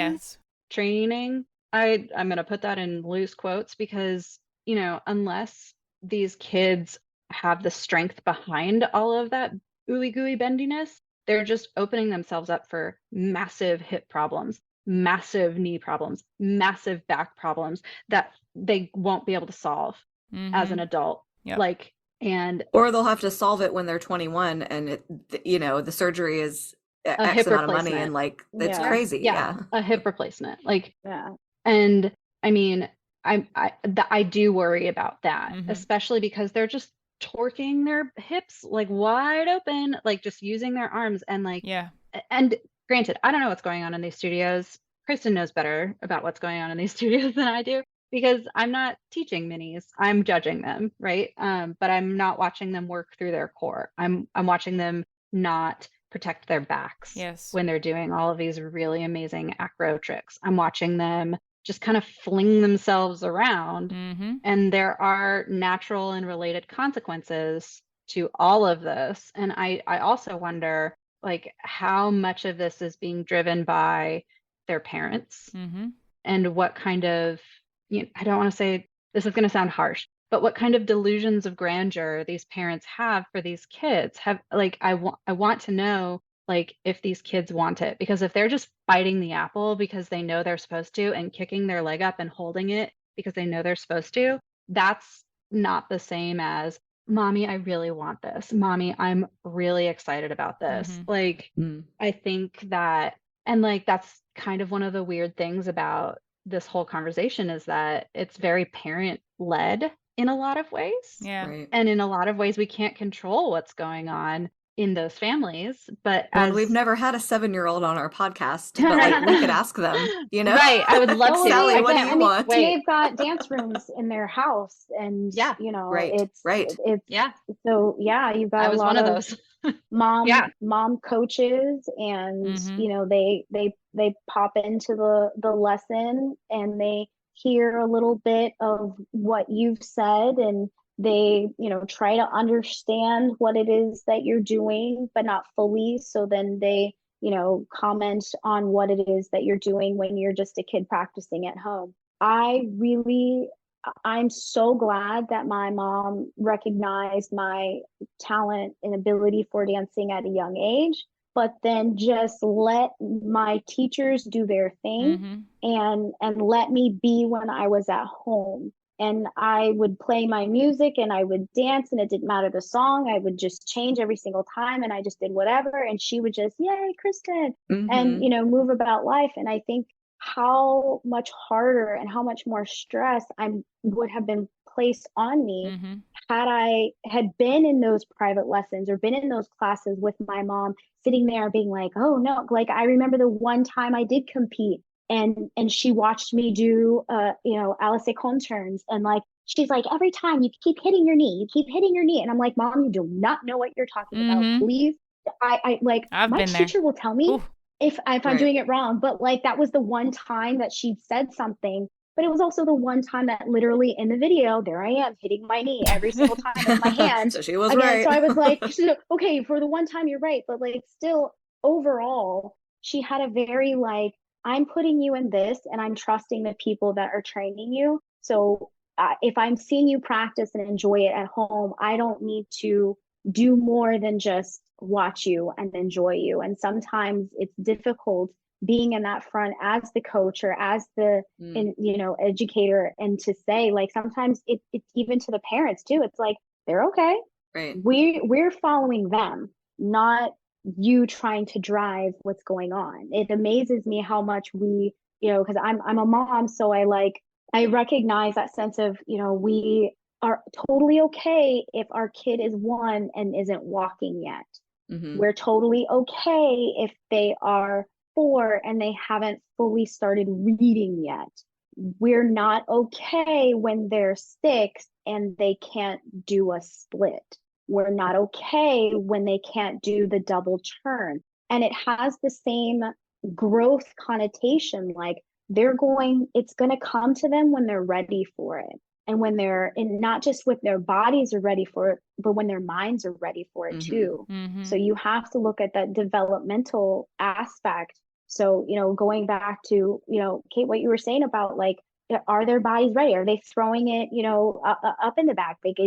I'm going to put that in loose quotes because, unless these kids have the strength behind all of that ooey gooey bendiness, they're just opening themselves up for massive hip problems, massive knee problems, massive back problems that they won't be able to solve as an adult. Or they'll have to solve it when they're 21 and the surgery is X amount of money and like it's crazy. A hip replacement. And I mean, I do worry about that, especially because they're just torquing their hips like wide open, like just using their arms and like and granted, I don't know what's going on in these studios. Krysten knows better about what's going on in these studios than I do because I'm not teaching minis. I'm judging them, right? But I'm not watching them work through their core. I'm watching them not protect their backs when they're doing all of these really amazing acro tricks. I'm watching them just kind of fling themselves around. And there are natural and related consequences to all of this. And I also wonder like how much of this is being driven by their parents and what kind of, I don't want to say, this is going to sound harsh, but what kind of delusions of grandeur these parents have for these kids. I want to know like if these kids want it, because if they're just biting the apple because they know they're supposed to and kicking their leg up and holding it because they know they're supposed to, that's not the same as, mommy, I really want this. Mommy, I'm really excited about this. I think that And like, that's kind of one of the weird things about this whole conversation is that it's very parent led in a lot of ways. Yeah. Right. And in a lot of ways, we can't control what's going on in those families. But Well, as and we've never had a 7-year-old on our podcast, but like we could ask them, you know? right, I would love Well, to. Sally, what do Again, you I mean, want? wait, they've got dance rooms in their house, and yeah, you know, Right. Right. it's yeah, so yeah, you've got I a was lot one of of those. mom Yeah, coaches, and Mhm. you know, they pop into the lesson, and they hear a little bit of what you've said, and they, you know, try to understand what it is that you're doing, but not fully. So then they, you know, comment on what it is that you're doing when you're just a kid practicing at home. I'm so glad that my mom recognized my talent and ability for dancing at a young age, but then just let my teachers do their thing, Mhm. and let me be when I was at home. And I would play my music and I would dance, and it didn't matter the song. I would just change every single time, and I just did whatever. And she would just, yay, Krysten, and, Mm-hmm. you know, move about life. And I think how much harder and how much more stress I would have been placed on me Mhm. had I had been in those private lessons or been in those classes with my mom, sitting there being like, oh no, like I remember the one time I did compete, and she watched me do you know, Alice conturns, and like she's like, every time you keep hitting your knee, you keep hitting your knee. And I'm like, Mom, you do not know what you're talking about. Mhm. Please. I like, I've my been there. teacher will tell me Ooh. if I'm Right. doing it wrong. But like that was the one time that she'd said something. But it was also the one time that literally in the video, there I am hitting my knee every single time with my hand So she was again. right. So I was like, okay, for the one time you're right. But like still overall, she had a very like, I'm putting you in this and I'm trusting the people that are training you. So if I'm seeing you practice and enjoy it at home, I don't need to do more than just watch you and enjoy you. And sometimes it's difficult being in that front as the coach or as the you know, educator, and to say like sometimes it's even to the parents too. It's like they're okay. Right. We're following them, not you trying to drive what's going on. It amazes me how much we, you know, because I'm a mom, so I recognize that sense of, you know, we are totally okay if our kid is 1 and isn't walking yet. Mm-hmm. We're totally okay if they are 4 and they haven't fully started reading yet. We're not okay when they're 6 and they can't do a split. We're not okay when they can't do the double turn. And it has the same growth connotation. Like it's going to come to them when they're ready for it. And when they're in, not just with their bodies are ready for it, but when their minds are ready for it Mm-hmm. too. Mhm. So you have to look at that developmental aspect. So, you know, going back to, you know, Kate, what you were saying about like, are their bodies ready? Are they throwing it, you know, up in the back? Like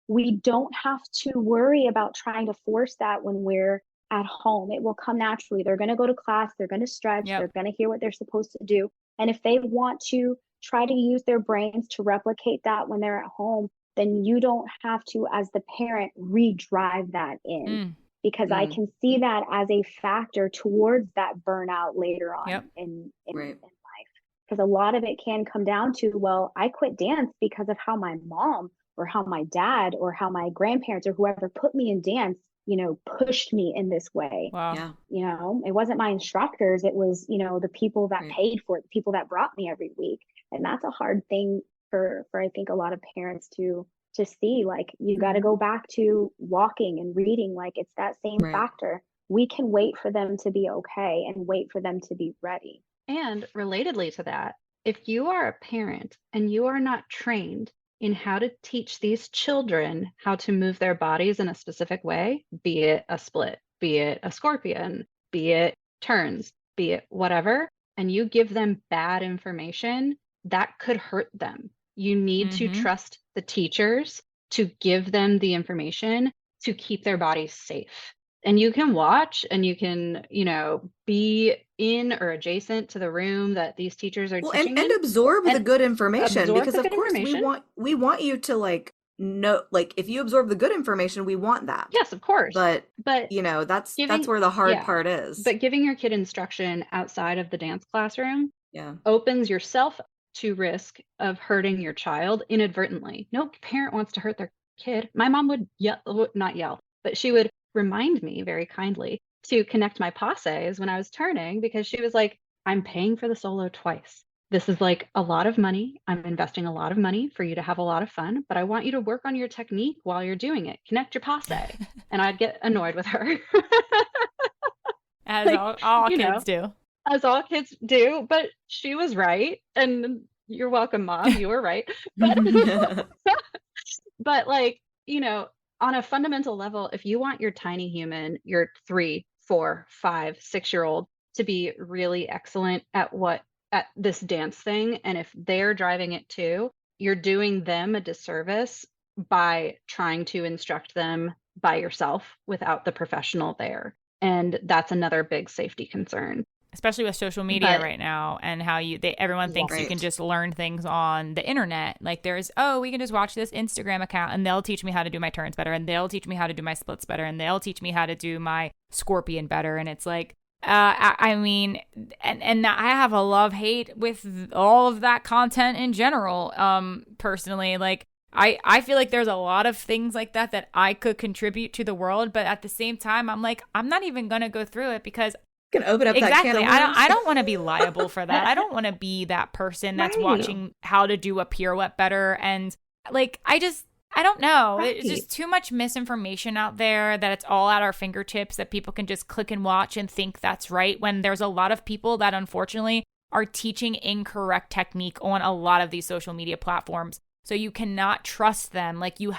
we don't have to worry about trying to force that when we're at home. It will come naturally. They're going to go to class. They're going to stretch. Yep. They're going to hear what they're supposed to do. And if they want to try to use their brains to replicate that when they're at home, then you don't have to, as the parent, redrive that in. Because I can see that as a factor towards that burnout later on Yep. in Right. life. Because a lot of it can come down to, well, I quit dance because of how my mom or how my dad or how my grandparents or whoever put me in dance, you know, pushed me in this way. Wow. Yeah. You know, it wasn't my instructors. It was, you know, the people that Right. paid for it, the people that brought me every week. And that's a hard thing for I think a lot of parents to see. Like you got to go back to walking and reading. Like it's that same Right. factor. We can wait for them to be okay and wait for them to be ready. And relatedly to that, if you are a parent and you are not trained in how to teach these children how to move their bodies in a specific way, be it a split, be it a scorpion, be it turns, be it whatever, and you give them bad information, that could hurt them. You need to Mhm. trust the teachers to give them the information to keep their bodies safe. And you can watch and you can, you know, be in or adjacent to the room that these teachers are Well, teaching and in absorb the and good information, absorb because the of good course information. we want you to like no, like if you absorb the good information, we want that. Yes, of course. But But that's giving, where the hard yeah, part is. but giving your kid instruction outside of the dance classroom Yeah. opens yourself to risk of hurting your child inadvertently. No parent wants to hurt their kid. My mom would not yell, but she would remind me very kindly to connect my passes when I was turning, because she was like, I'm paying for the solo twice. This is like a lot of money. I'm investing a lot of money for you to have a lot of fun, but I want you to work on your technique while you're doing it. Connect your passe. And I'd get annoyed with her. As Like, all you kids know, do. as all kids do, but she was right. And you're welcome, Mom. You were right. But like, on a fundamental level, if you want your tiny human, your 3, 4, 5, 6-year-old to be really excellent at this dance thing, and if they're driving it too, you're doing them a disservice by trying to instruct them by yourself without the professional there. And that's another big safety concern. Especially with social media But- right now, and how everyone thinks you Right. can just learn things on the internet. Like we can just watch this Instagram account and they'll teach me how to do my turns better, and they'll teach me how to do my splits better, and they'll teach me how to do my scorpion better. And it's like, I mean, and I have a love-hate with all of that content in general. Personally, like I feel like there's a lot of things like that I could contribute to the world, but at the same time, I'm like, I'm not even gonna go through it because Can open up that can exactly. of worms. I don't want to be liable for that. I don't want to be that person that's Right. watching how to do a pirouette better. And like, I don't know. Right. There's just too much misinformation out there that it's all at our fingertips, that people can just click and watch and think that's right, when there's a lot of people that unfortunately are teaching incorrect technique on a lot of these social media platforms. So you cannot trust them. Like you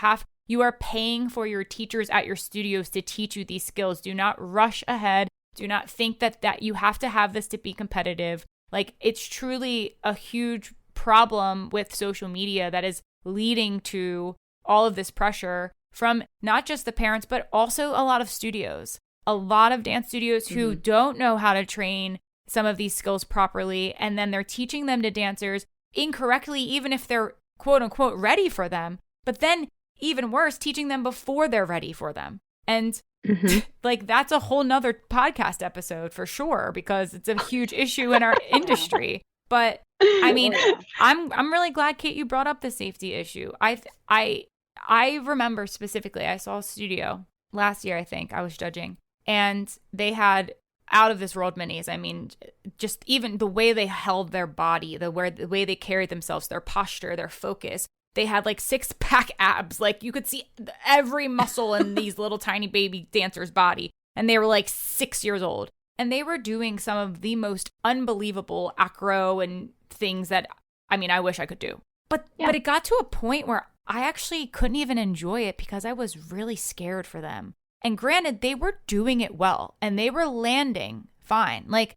are paying for your teachers at your studios to teach you these skills. Do not rush ahead. Do not think that you have to have this to be competitive. Like, it's truly a huge problem with social media that is leading to all of this pressure from not just the parents, but also a lot of studios. A lot of dance studios who don't know how to train some of these skills properly, and then they're teaching them to dancers incorrectly, even if they're quote unquote ready for them. But then, even worse, teaching them before they're ready for them. And like, that's a whole nother podcast episode for sure, because it's a huge issue in our industry. But I mean, I'm really glad, Kate, you brought up the safety issue. I remember specifically, I saw a studio last year, I think I was judging, and they had out of this world minis. I mean, just even the way they held their body, the way they carried themselves, their posture, their focus. They had like 6-pack abs. Like, you could see every muscle in these little tiny baby dancers' body. And they were like 6 years old. And they were doing some of the most unbelievable acro and things that, I mean, I wish I could do. But it got to a point where I actually couldn't even enjoy it because I was really scared for them. And granted, they were doing it well and they were landing fine. Like,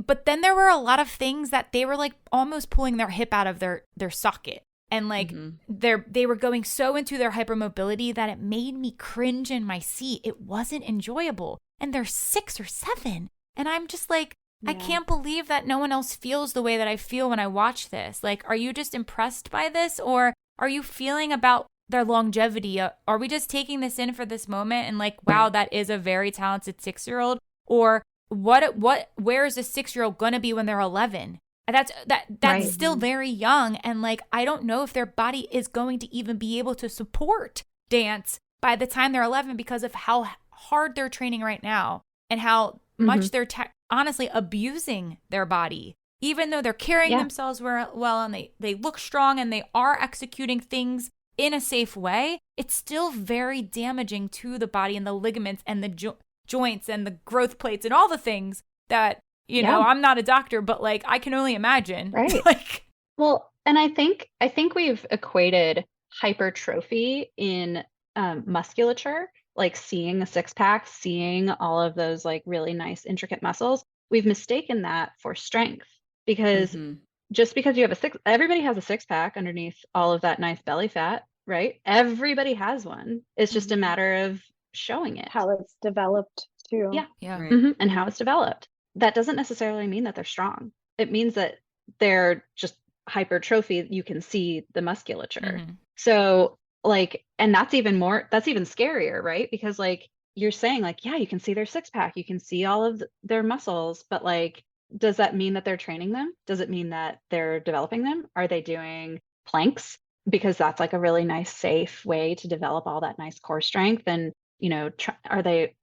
but then there were a lot of things that they were like almost pulling their hip out of their socket. And like they were going so into their hypermobility that it made me cringe in my seat. It wasn't enjoyable. And they're 6 or 7. And I'm just like, I can't believe that no one else feels the way that I feel when I watch this. Like, are you just impressed by this? Or are you feeling about their longevity? Are we just taking this in for this moment and like, wow, that is a very talented 6-year-old? Or where is a 6-year-old going to be when they're 11? That's right. Still very young. And like, I don't know if their body is going to even be able to support dance by the time they're 11 because of how hard they're training right now and how much they're honestly abusing their body. Even though they're carrying themselves well and they look strong and they are executing things in a safe way, it's still very damaging to the body and the ligaments and the joints and the growth plates and all the things that, you know, I'm not a doctor, but like, I can only imagine. Right. Like, well, and I think we've equated hypertrophy in musculature, like seeing a 6-pack, seeing all of those like really nice intricate muscles. We've mistaken that for strength because just because you have everybody has a 6-pack underneath all of that nice belly fat, right? Everybody has one. It's just a matter of showing it. How it's developed too. Yeah. Right. And how it's developed. That doesn't necessarily mean that they're strong. It means that they're just hypertrophy. You can see the musculature. So like, and that's even scarier, right? Because like you're saying like, yeah, you can see their six pack, you can see all of their muscles, but like, does that mean that they're training them? Does it mean that they're developing them? Are they doing planks? Because that's like a really nice, safe way to develop all that nice core strength. And, you know, are they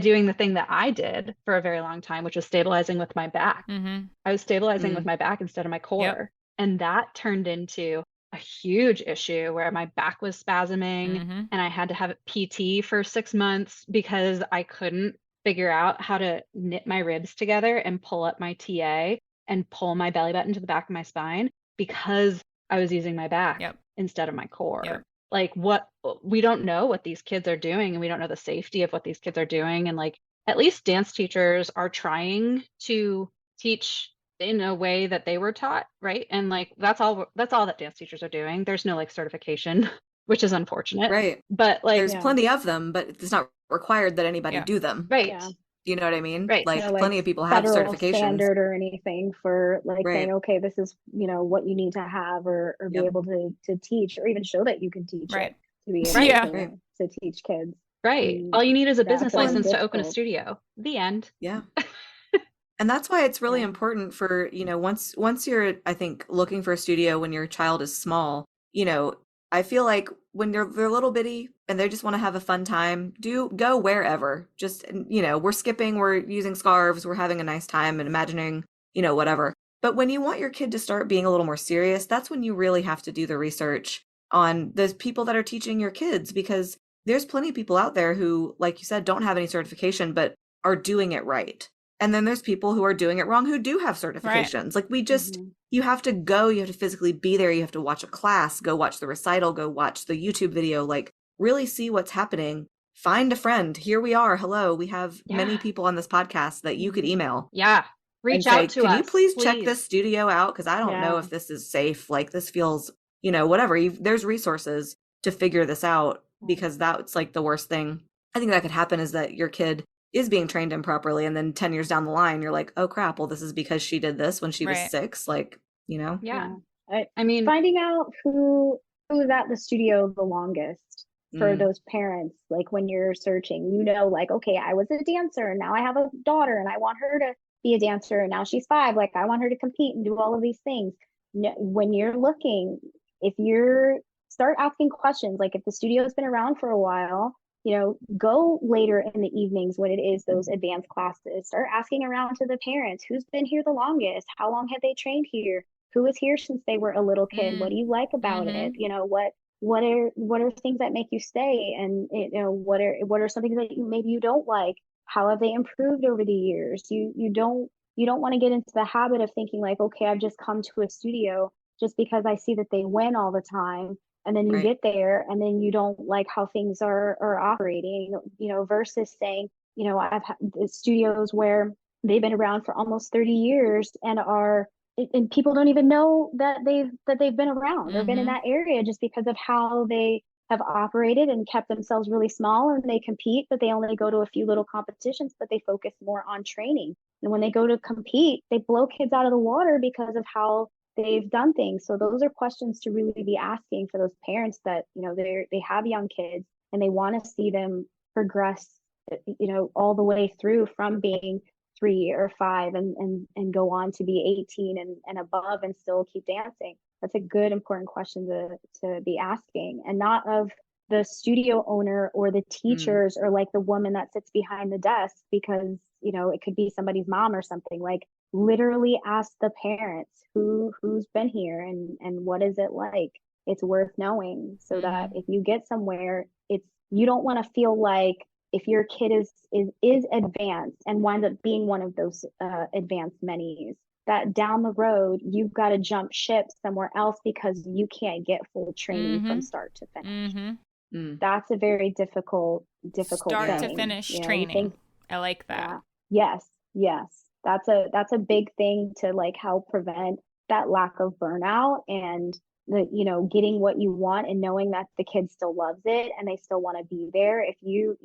doing the thing that I did for a very long time, which was stabilizing with my back? Mm-hmm. I was stabilizing with Mm. my back instead of my core. Yep. And that turned into a huge issue where my back was spasming Mm-hmm. and I had to have PT for 6 months because I couldn't figure out how to knit my ribs together and pull up my TA and pull my belly button to the back of my spine because I was using my back Yep. instead of my core. Yep. Like what we don't know what these kids are doing and we don't know the safety of what these kids are doing. And like at least dance teachers are trying to teach in a way that they were taught, right? And like that's all that dance teachers are doing. There's no like certification, which is unfortunate. Right. But like There's plenty of them, but it's not required that anybody Yeah. do them. right. Yeah. You know what I mean? Right. Like No, like plenty of people have federal certifications. standard or anything for like Right. saying, okay, this is, you know, what you need to have or be Yep. able to teach or even show that you can teach Right. it to be able Right. Yeah. to, Right. to teach kids. Right. Mm, All you need is a that's business really license to open a difficult. studio. The end. Yeah. And that's why it's really Yeah. important for, you know, once you're, I think, looking for a studio when your child is small, you know, I feel like when they're little bitty and they just want to have a fun time, go wherever. Just, you know, we're using scarves, we're having a nice time and imagining, you know, whatever. But when you want your kid to start being a little more serious, that's when you really have to do the research on those people that are teaching your kids, because there's plenty of people out there who, like you said, don't have any certification, but are doing it right. And then there's people who are doing it wrong who do have certifications. Like you have to physically be there. You have to watch a class, go watch the recital, go watch the YouTube video, like really see what's happening. Find a friend. Here we are. Hello. We have many people on this podcast that you could email. Yeah. Reach and say, out to can us. you please check this studio out? Because I don't know Yeah. if this is safe. Like this feels, you know, whatever. There's resources to figure this out, because that's like the worst thing I think that could happen, is that your kid is being trained improperly, and then 10 years down the line you're like, oh crap, well this is because she did this when she was 6, like, you know. Yeah. I mean, finding out who was at the studio the longest for those parents, like when you're searching, you know, like, okay, I was a dancer and now I have a daughter and I want her to be a dancer and now she's 5, like I want her to compete and do all of these things. When you're looking, if you're start asking questions, like if the studio has been around for a while, you know, go later in the evenings when it is those advanced classes, start asking around to the parents, who's been here the longest, how long have they trained here, who was here since they were a little kid, what do you like about it, you know, what are things that make you stay, and you know, what are some things that maybe you don't like, how have they improved over the years. You don't want to get into the habit of thinking like, okay, I've just come to a studio just because I see that they win all the time, and then you get there and then you don't like how things are operating, you know, versus saying, you know, I've had studios where they've been around for almost 30 years and people don't even know that they've been around or been in that area, just because of how they have operated and kept themselves really small, and they compete, but they only go to a few little competitions, but they focus more on training. And when they go to compete, they blow kids out of the water because of how they've done things. So those are questions to really be asking for those parents that, you know, they have young kids and they want to see them progress, you know, all the way through from being 3 or 5 and go on to be 18 and above and still keep dancing. That's a good, important question to be asking, and not of the studio owner or the teachers or like the woman that sits behind the desk, because, you know, it could be somebody's mom or something. Like literally ask the parents who's been here and what is it like. It's worth knowing, so that if you get somewhere, you don't want to feel like if your kid is advanced and winds up being one of those advanced minis, that down the road you've got to jump ship somewhere else because you can't get full training from start to finish. That's a very difficult start thing. to finish, you know, training. I like that. Yes. That's a big thing to like help prevent that lack of burnout, and the, you know, getting what you want and knowing that the kid still loves it and they still want to be there. If you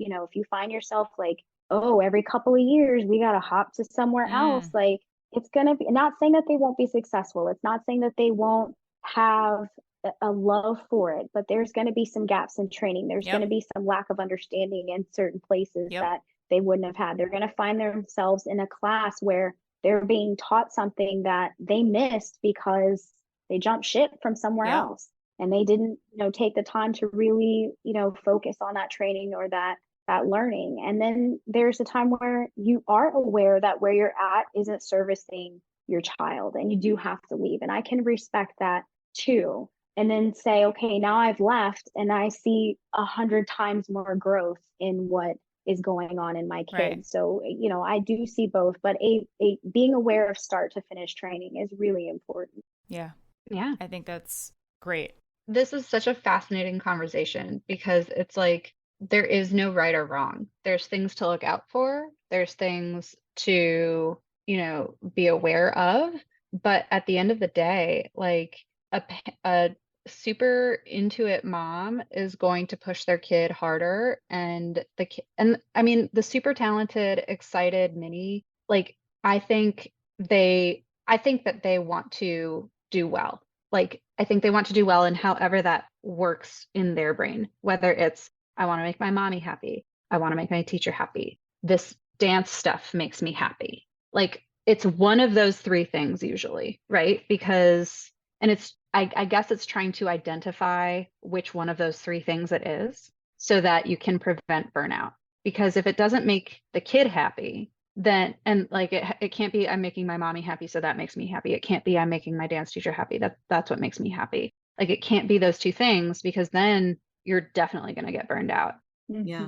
find yourself like, oh, every couple of years we got to hop to somewhere else, like it's going to be, not saying that they won't be successful. It's not saying that they won't have a love for it, but there's going to be some gaps in training. There's going to be some lack of understanding in certain places that they wouldn't have had. They're going to find themselves in a class where they're being taught something that they missed because they jumped ship from somewhere else, and they didn't, take the time to really, focus on that training or that learning. And then there's a time where you are aware that where you're at isn't servicing your child and you do have to leave. And I can respect that too. And then say, okay, now I've left and I see 100 times more growth in what is going on in my kids. Right. So, I do see both, but a being aware of start to finish training is really important. Yeah. Yeah. I think that's great. This is such a fascinating conversation because it's like, there is no right or wrong. There's things to look out for. There's things to, be aware of. But at the end of the day, like a super into it mom is going to push their kid harder, and the super talented, excited mini, like I think that they want to do well. Like I think they want to do well in however that works in their brain, whether it's I want to make my mommy happy, I want to make my teacher happy, this dance stuff makes me happy. Like it's one of those three things usually, right? Because, and it's, I guess it's trying to identify which one of those three things it is so that you can prevent burnout. Because if it doesn't make the kid happy, then, and like it can't be I'm making my mommy happy, so that makes me happy. It can't be I'm making my dance teacher happy. That's what makes me happy. Like it can't be those two things, because then you're definitely going to get burned out. Yeah.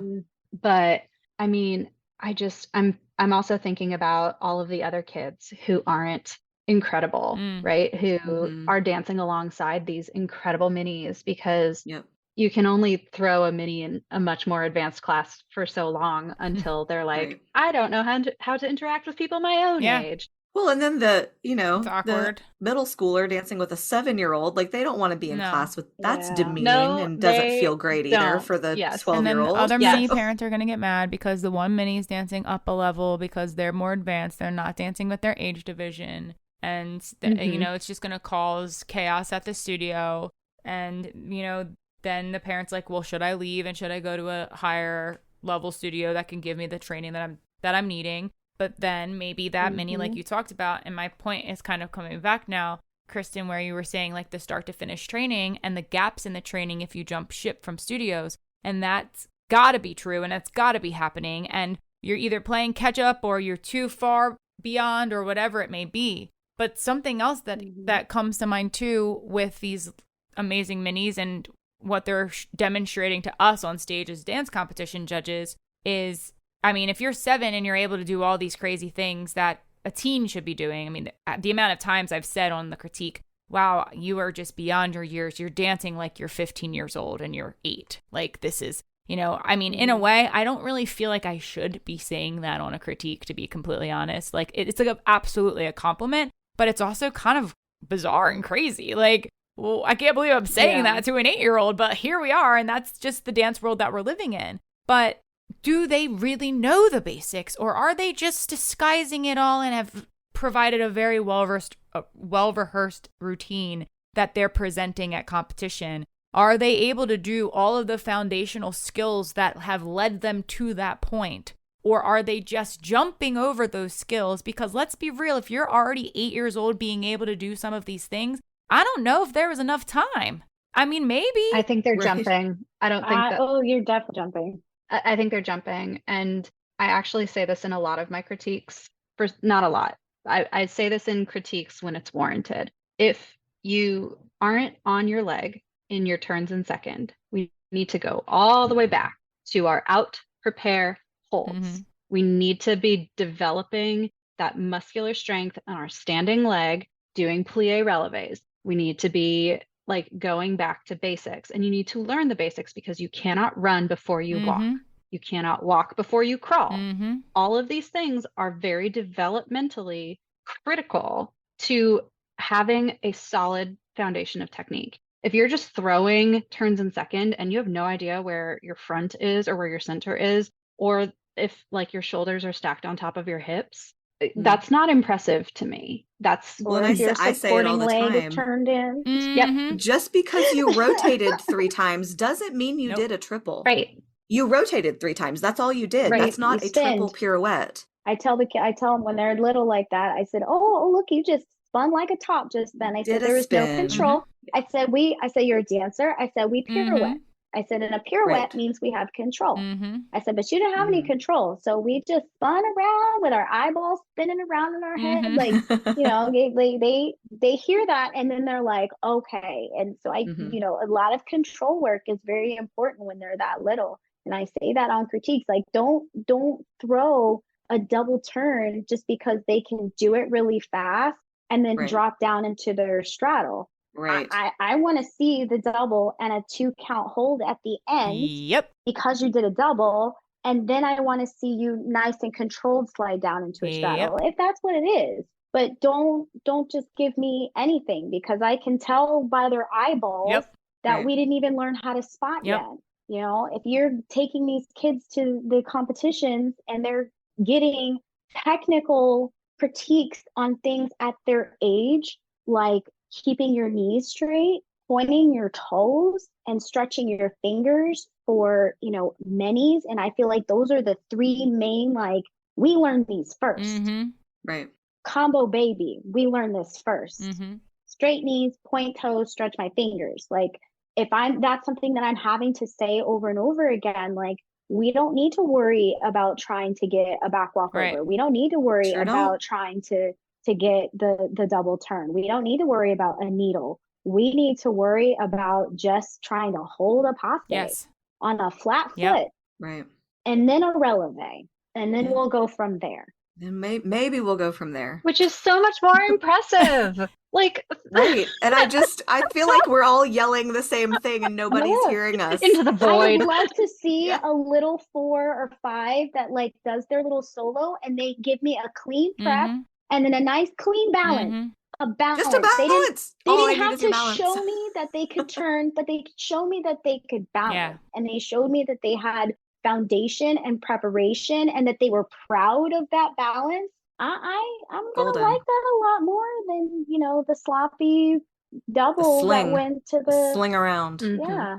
But I mean, I'm also thinking about all of the other kids who aren't incredible, right? Who are dancing alongside these incredible minis, because you can only throw a mini in a much more advanced class for so long until they're like, right. I don't know how to interact with people my own age. Well, and then the middle schooler dancing with a 7-year-old, like they don't want to be in class with, that's demeaning and doesn't feel great either for the 12-year-old. And then the other mini parents are going to get mad because the one mini is dancing up a level because they're more advanced. They're not dancing with their age division. And, it's just going to cause chaos at the studio. And, then the parent's like, well, should I leave and should I go to a higher level studio that can give me the training that I'm needing? But then maybe that mini, like you talked about, and my point is kind of coming back now, Krysten, where you were saying like the start to finish training and the gaps in the training if you jump ship from studios. And that's got to be true, and that's got to be happening. And you're either playing catch up or you're too far beyond or whatever it may be. But something else that comes to mind too with these amazing minis and what they're demonstrating to us on stage as dance competition judges is, I mean, if you're 7 and you're able to do all these crazy things that a teen should be doing, I mean, the amount of times I've said on the critique, wow, you are just beyond your years. You're dancing like you're 15 years old and you're 8. Like this is, I mean, in a way, I don't really feel like I should be saying that on a critique, to be completely honest. Like it's like absolutely a compliment, but it's also kind of bizarre and crazy. Like, well, I can't believe I'm saying that to an 8-year-old, but here we are. And that's just the dance world that we're living in. But do they really know the basics, or are they just disguising it all and have provided a very well-rehearsed routine that they're presenting at competition? Are they able to do all of the foundational skills that have led them to that point? Or are they just jumping over those skills? Because let's be real, if you're already 8 years old being able to do some of these things, I don't know if there was enough time. I mean, maybe. I think they're jumping. I don't think that. Oh, you're definitely jumping. I think they're jumping. And I actually say this in a lot of my critiques. Not a lot. I say this in critiques when it's warranted. If you aren't on your leg in your turns in second, we need to go all the way back to our out, prepare, holds. We need to be developing that muscular strength on our standing leg, doing plie releves. We need to be like going back to basics, and you need to learn the basics because you cannot run before you walk. You cannot walk before you crawl. All of these things are very developmentally critical to having a solid foundation of technique. If you're just throwing turns in second and you have no idea where your front is or where your center is, or if like your shoulders are stacked on top of your hips, That's not impressive to me. That's Well, and Or if your I say it all supporting the leg is time. turned in. Mhm. Just because you rotated 3 times doesn't mean you Nope. did a triple. right. You rotated 3 times. That's all you did. Right. That's not You a triple spinned. pirouette. I tell them when they're little like that, I said, oh, look, you just spun like a top just then. I Did said, a there was no spin. control. I said, you're a dancer. I said, we pirouette. Mhm. I said, and a pirouette Right. means we have control. Mhm. I said, but you didn't have any control. So we just spun around with our eyeballs spinning around in our head. Mhm. Like, they hear that and then they're like, okay. And so a lot of control work is very important when they're that little. And I say that on critiques, like don't throw a double turn just because they can do it really fast and then Right. drop down into their straddle. Right. I want to see the double and a 2 count hold at the end Yep. because you did a double. And then I want to see you nice and controlled slide down into a straddle, if that's what it is. But don't just give me anything, because I can tell by their eyeballs that Right. we didn't even learn how to spot Yep. yet. If you're taking these kids to the competitions and they're getting technical critiques on things at their age, like keeping your knees straight, pointing your toes, and stretching your fingers for, minis. And I feel like those are the 3 main, like, we learn these first. Mhm. Right. Combo baby, we learn this first. Mhm. Straight knees, point toes, stretch my fingers. Like, that's something that I'm having to say over and over again, like, we don't need to worry about trying to get a back walk Right. over. We don't need to worry Sure about don't. trying to get the double turn. We don't need to worry about a needle. We need to worry about just trying to hold a passe Yes. on a flat Yep. foot, Right. and then a releve, and then Yeah. we'll go from there. And maybe we'll go from there. Which is so much more impressive. Like, Right. And I feel like we're all yelling the same thing and nobody's Yeah. hearing us. into the I void. would love to see Yeah. a little 4 or 5 that like does their little solo and they give me a clean prep Mhm. and then a nice clean balance. Mhm. A balance. Just a balance. They All I didn't need have is your to balance. show me that they could turn, but they showed me that they could balance. Yeah. And they showed me that they had foundation and preparation and that they were proud of that balance. I'm gonna Golden. like that a lot more than the sloppy double that sling. went to the Sling around. Mhm. yeah.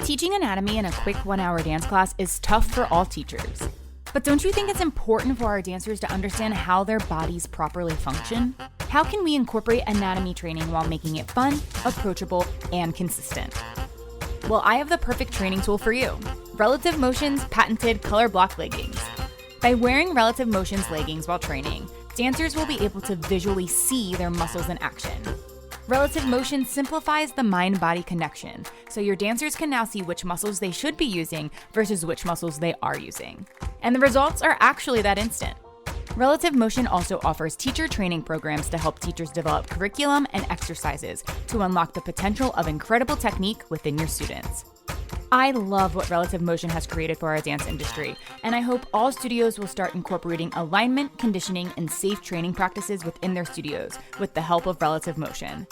Teaching anatomy in a quick 1-hour dance class is tough for all teachers. But don't you think it's important for our dancers to understand how their bodies properly function? How can we incorporate anatomy training while making it fun, approachable, and consistent? Well, I have the perfect training tool for you. Relative Motion's patented color block leggings. By wearing Relative Motion's leggings while training, dancers will be able to visually see their muscles in action. Relative Motion simplifies the mind-body connection, so your dancers can now see which muscles they should be using versus which muscles they are using. And the results are actually that instant. Relative Motion also offers teacher training programs to help teachers develop curriculum and exercises to unlock the potential of incredible technique within your students. I love what Relative Motion has created for our dance industry, and I hope all studios will start incorporating alignment, conditioning, and safe training practices within their studios with the help of Relative Motion.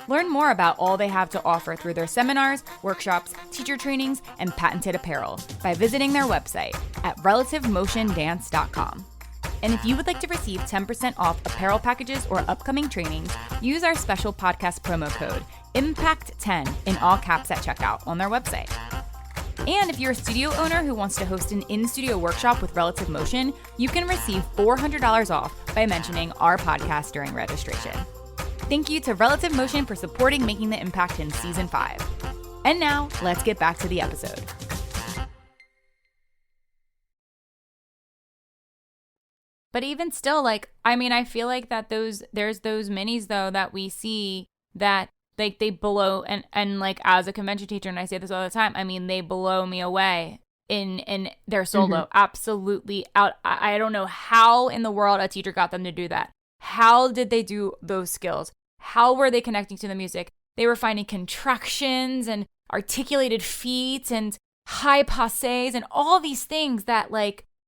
Learn more about all they have to offer through their seminars, workshops, teacher trainings, and patented apparel by visiting their website at relativemotiondance.com. And if you would like to receive 10% off apparel packages or upcoming trainings, use our special podcast promo code IMPACT10 in all caps at checkout on their website. And if you're a studio owner who wants to host an in-studio workshop with Relative Motion, you can receive $400 off by mentioning our podcast during registration. Thank you to Relative Motion for supporting Making the Impact in Season 5. And now, let's get back to the episode. But even still, I feel like that there's those minis though that we see that they blow and like as a convention teacher, and I say this all the time, they blow me away in their solo. Mm-hmm. Absolutely out. I don't know how in the world a teacher got them to do that. How did they do those skills? How were they connecting to the music? They were finding contractions and articulated feet and high passes and all these things that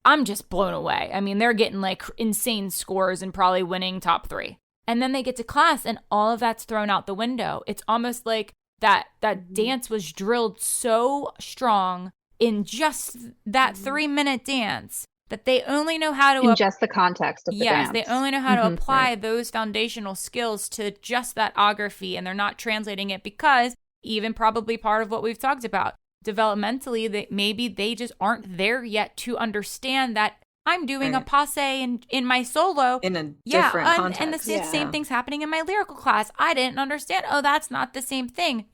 I'm just blown away. They're getting insane scores and probably winning top 3. And then they get to class and all of that's thrown out the window. It's almost like that dance was drilled so strong in just that 3-minute dance, that they only know how to in just the context of the yes, dance. they only know how to apply right. those foundational skills to just that ography, and they're not translating it because even probably part of what we've talked about developmentally, maybe they just aren't there yet to understand that I'm doing a passe in my solo in a different context. And the same thing's happening in my lyrical class. I didn't understand. Oh, that's not the same thing.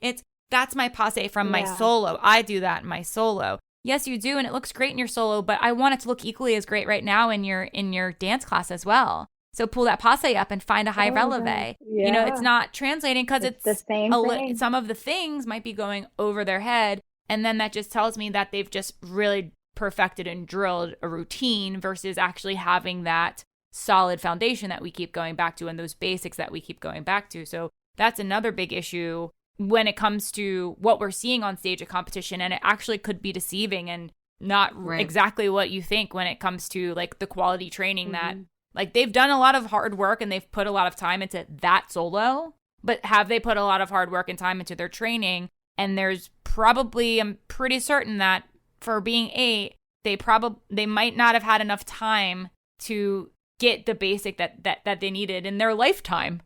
That's my passe from my solo. I do that in my solo. Yes, you do, and it looks great in your solo, but I want it to look equally as great right now in your dance class as well. So pull that passe up and find a high releve. Yeah. You know, it's not translating because it's the same thing. Some of the things might be going over their head, and then that just tells me that they've just really perfected and drilled a routine versus actually having that solid foundation that we keep going back to and those basics that we keep going back to. So that's another big issue when it comes to what we're seeing on stage at competition, and it actually could be deceiving and not exactly what you think when it comes to like the quality training that like they've done a lot of hard work and they've put a lot of time into that solo, but have they put a lot of hard work and time into their training? And there's probably, I'm pretty certain that for being 8, they might not have had enough time to get the basic that they needed in their lifetime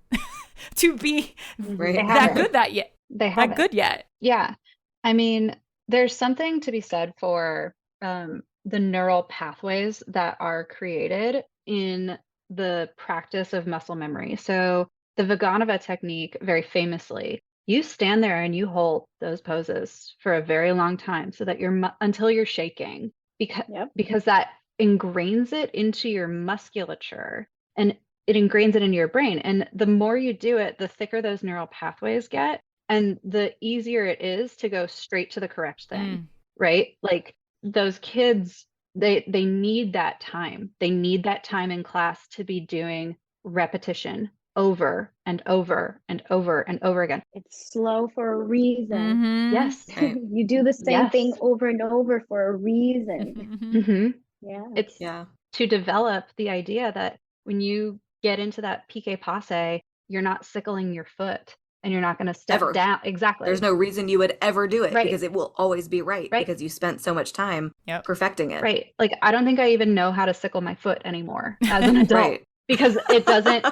to be that good yet. Yeah. I mean, there's something to be said for the neural pathways that are created in the practice of muscle memory. So the Vaganova technique, very famously, you stand there and you hold those poses for a very long time so that until you're shaking, because that ingrains it into your musculature and it ingrains it into your brain. And the more you do it, the thicker those neural pathways get and the easier it is to go straight to the correct thing, right? Like those kids, they need that time. They need that time in class to be doing repetition over and over and over and over again. It's slow for a reason. Yes. You do the same thing over and over for a reason. It's to develop the idea that when you get into that piqué passe, you're not sickling your foot and you're not going to step down. Exactly. There's no reason you would ever do it because it will always be right because you spent so much time perfecting it. Right. Like, I don't think I even know how to sickle my foot anymore as an adult. Because it doesn't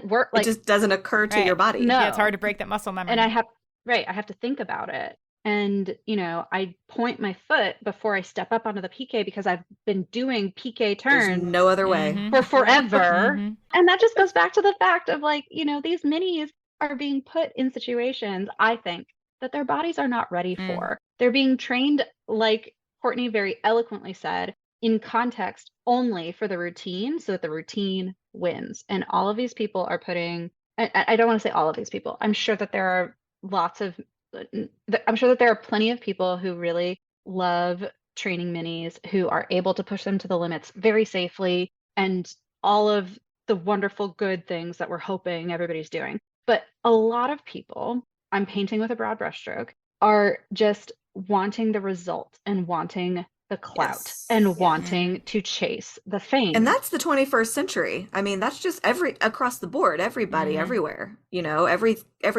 work. Like, it just doesn't occur to your body. No. Yeah, it's hard to break that muscle memory. And I have to think about it. And, you know, I point my foot before I step up onto the piqué because I've been doing piqué turns. There's no other way. For forever. And that just goes back to the fact of like, you know, these minis are being put in situations, I think, that their bodies are not ready for. They're being trained, like Courtney very eloquently said, in context only for the routine so that the routine wins. And all of these people are putting, I don't want to say all of these people. I'm sure that there are plenty of people who really love training minis, who are able to push them to the limits very safely and all of the wonderful good things that we're hoping everybody's doing. But a lot of people, I'm painting with a broad brushstroke, are just wanting the result and wanting the clout and wanting to chase the fame. And that's the 21st century. I mean, that's just across the board, everybody, everywhere, you know, every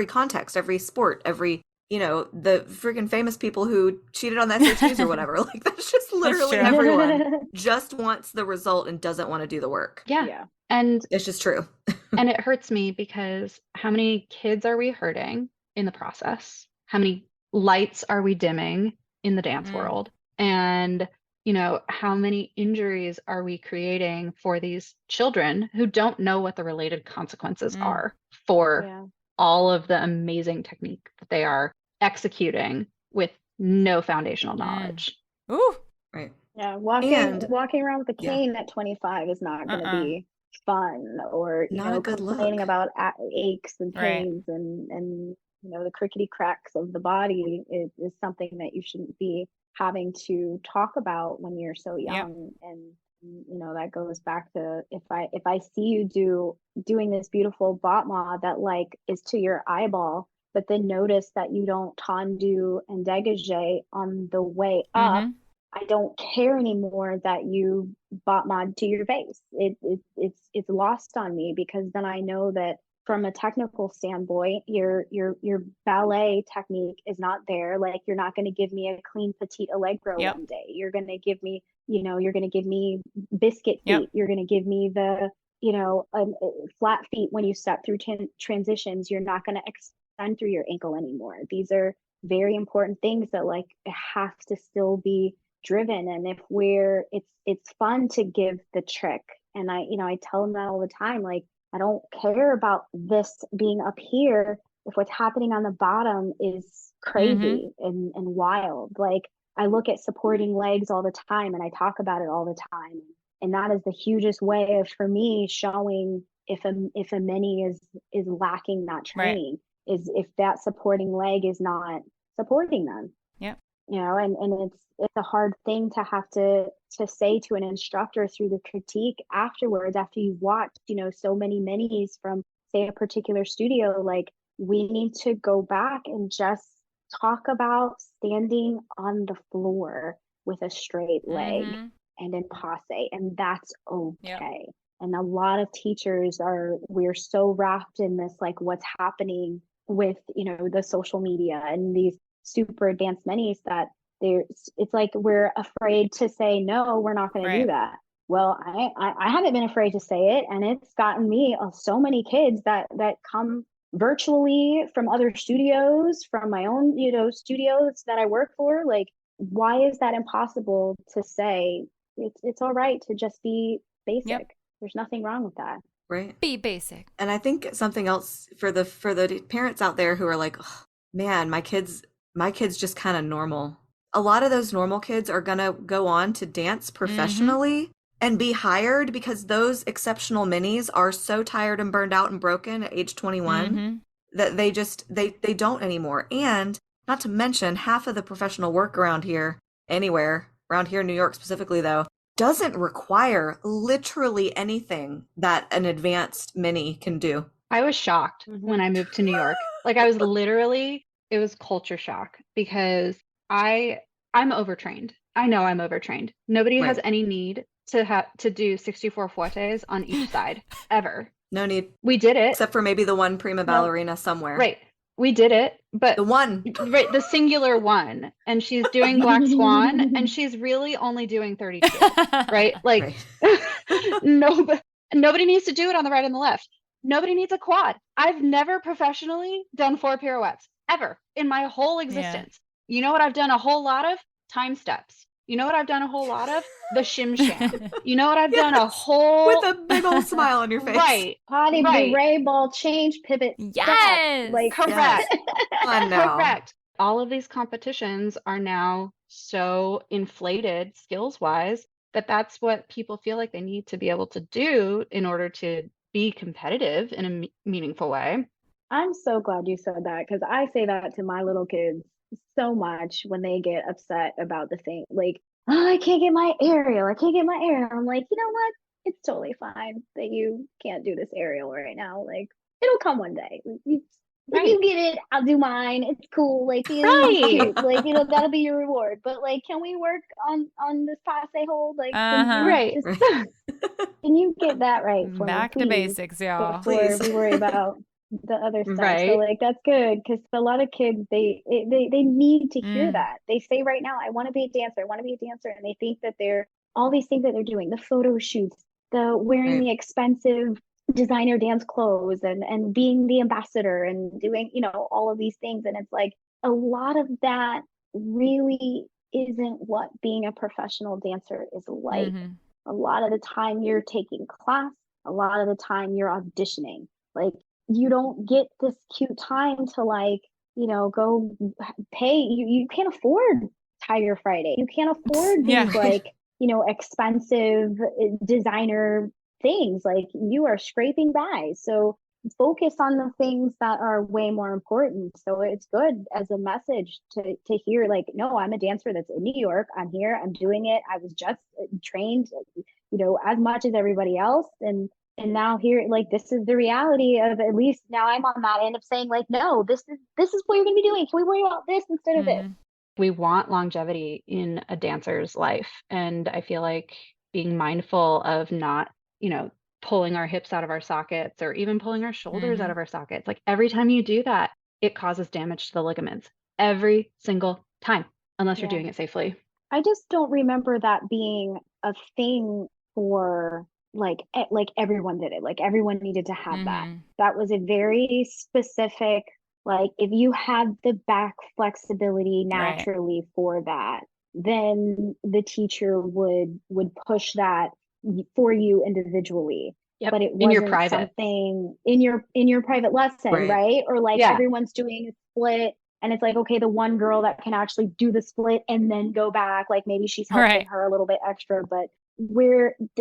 context, every sport, every, you know, the freaking famous people who cheated on the SATs or whatever. Like, that's just literally everyone just wants the result and doesn't want to do the work. Yeah. And it's just true. And it hurts me because how many kids are we hurting in the process? How many lights are we dimming in the dance world? And, you know, how many injuries are we creating for these children who don't know what the related consequences are for all of the amazing technique that they are executing with no foundational knowledge? Ooh. Right. Yeah. Walking around with a cane at 25 is not going to be fun, or, you know, complaining about aches and pains and, you know, the crickety cracks of the body is something that you shouldn't be having to talk about when you're so young. And you know, that goes back to if I see you doing this beautiful battement that like is to your eyeball, but then notice that you don't tendu and dégagé on the way up, I don't care anymore that you battement to your face. It's lost on me, because then I know that from a technical standpoint, your ballet technique is not there. Like, you're not going to give me a clean petite allegro Yep. one day. You're going to give me, you're going to give me biscuit Yep. feet. You're going to give me the, flat feet when you step through transitions. You're not going to extend through your ankle anymore. These are very important things that like have to still be driven. And if it's fun to give the trick. And I tell them that all the time. Like, I don't care about this being up here if what's happening on the bottom is crazy and wild. Like, I look at supporting legs all the time and I talk about it all the time. And that is the hugest way of, for me, showing if a mini is lacking that training, is if that supporting leg is not supporting them. Yeah. And it's a hard thing to have to say to an instructor through the critique afterwards, after you've watched, so many minis from, say, a particular studio. Like, we need to go back and just talk about standing on the floor with a straight leg and in passe, and that's okay. Yep. And a lot of teachers we're so wrapped in this, like, what's happening with, the social media and these super advanced minis, that it's like we're afraid to say, no, we're not going to do that. Well, I haven't been afraid to say it, and it's gotten me so many kids that come virtually from other studios, from my own, studios that I work for. Like, why is that impossible to say? It's all right to just be basic. Yep. There's nothing wrong with that. Right. Be basic. And I think something else for the parents out there who are like, oh, man, my kid's just kind of normal. A lot of those normal kids are going to go on to dance professionally and be hired, because those exceptional minis are so tired and burned out and broken at age 21 that they don't anymore. And not to mention, half of the professional work around here, anywhere around here in New York specifically, though, doesn't require literally anything that an advanced mini can do. I was shocked when I moved to New York. Like, I was literally, it was culture shock, because I'm overtrained. I know I'm overtrained. Nobody has any need to do 64 fuertes on each side ever. No need. We did it. Except for maybe the one prima ballerina somewhere. Right. We did it, but the one, right, the singular one, and she's doing Black Swan, and she's really only doing 32, right? Like, nobody needs to do it on the right and the left. Nobody needs a quad. I've never professionally done 4 pirouettes ever in my whole existence. Yeah. You know what I've done a whole lot of? Time steps. You know what I've done a whole lot of? The shim sham. You know what I've done a whole... With a big old smile on your face. Right. Potty, beret, ball, change, pivot. Yes! Like, correct. Yes. Correct. All of these competitions are now so inflated skills-wise that that's what people feel like they need to be able to do in order to be competitive in a meaningful way. I'm so glad you said that, because I say that to my little kids so much when they get upset about the thing. Like, oh, I can't get my aerial. I'm like, you know what? It's totally fine that you can't do this aerial right now. Like, it'll come one day. If you get it, I'll do mine. It's cool. Like, cute. Like, that'll be your reward. But like, can we work on this passe hold? Like, can you get that right for Back me, to basics, y'all. before we worry about the other stuff. Right. So like, that's good, because a lot of kids, they need to hear that. They say right now, I want to be a dancer, and they think that they're all these things that they're doing, the photo shoots, the wearing the expensive designer dance clothes, and being the ambassador, and doing all of these things. And it's like, a lot of that really isn't what being a professional dancer is like. A lot of the time you're taking class, a lot of the time you're auditioning. Like, you don't get this cute time to like, go pay. You can't afford Tiger Friday. You can't afford these like, expensive designer things. Like, you are scraping by. So focus on the things that are way more important. So it's good as a message to hear, like, no, I'm a dancer that's in New York. I'm here. I'm doing it. I was just trained, as much as everybody else. And now here, like, this is the reality of, at least now I'm on that end of saying, like, no, this is what you're going to be doing. Can we worry about this instead of this? We want longevity in a dancer's life. And I feel like being mindful of not, pulling our hips out of our sockets or even pulling our shoulders out Mm-hmm. of our sockets. Like every time you do that, it causes damage to the ligaments every single time, unless you're Yeah. doing it safely. I just don't remember that being a thing for like everyone did it. Like everyone needed to have that. Mm-hmm. That was a very specific, like if you had the back flexibility Right. naturally for that, then the teacher would push that for you individually. Yep. But it In your wasn't private. something in your private lesson, Right. right? Or like Yeah. everyone's doing a split and it's like, okay, the one girl that can actually do the split and then go back, like maybe she's helping Right. her a little bit extra, but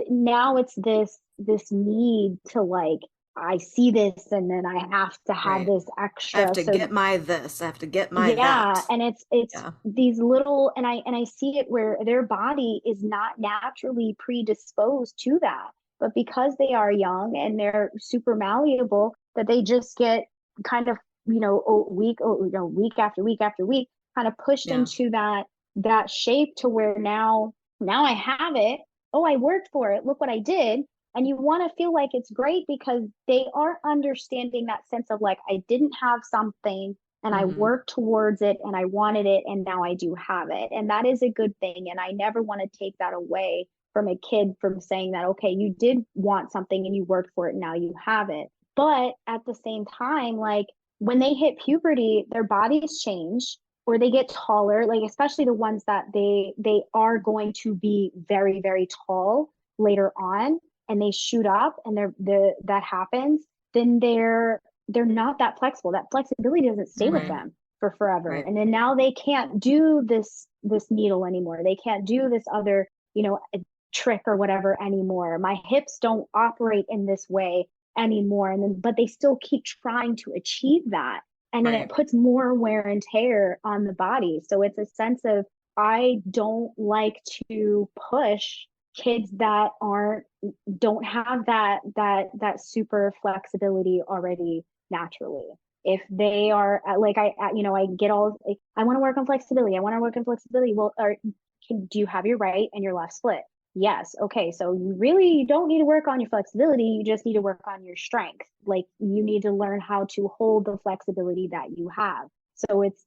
now it's this need to like, I see this and then I have to have Right. this I have extra. to So get my this. I have to get my yeah, that. and it's Yeah. these little, and I see it where their body is not naturally predisposed to that, but because they are young and they're super malleable, that they just get kind of, week after week after week, kind of pushed Yeah. into that shape to where now I have it. Oh, I worked for it. Look what I did. And you want to feel like it's great because they are understanding that sense of like, I didn't have something and I Mm-hmm. worked towards it and I wanted it and now I do have it. And that is a good thing. And I never want to take that away from a kid from saying that, okay, you did want something and you worked for it, and now you have it. But at the same time, like when they hit puberty, their bodies change or they get taller, like especially the ones that they are going to be very, very tall later on and they shoot up and that happens, then they're not that flexible. That flexibility doesn't stay with Mm-hmm. Right. them for forever. Right. And then now they can't do this needle anymore. They can't do this other, trick or whatever anymore. My hips don't operate in this way anymore. And then but they still keep trying to achieve that. And then it Right. puts more wear and tear on the body. So it's a sense of I don't like to push kids that don't have that super flexibility already naturally. If they are like I get all like, I want to work on flexibility. I want to work on flexibility. Well, do you have your right and your left split? Yes. Okay. So you really don't need to work on your flexibility. You just need to work on your strength. Like you need to learn how to hold the flexibility that you have. So it's,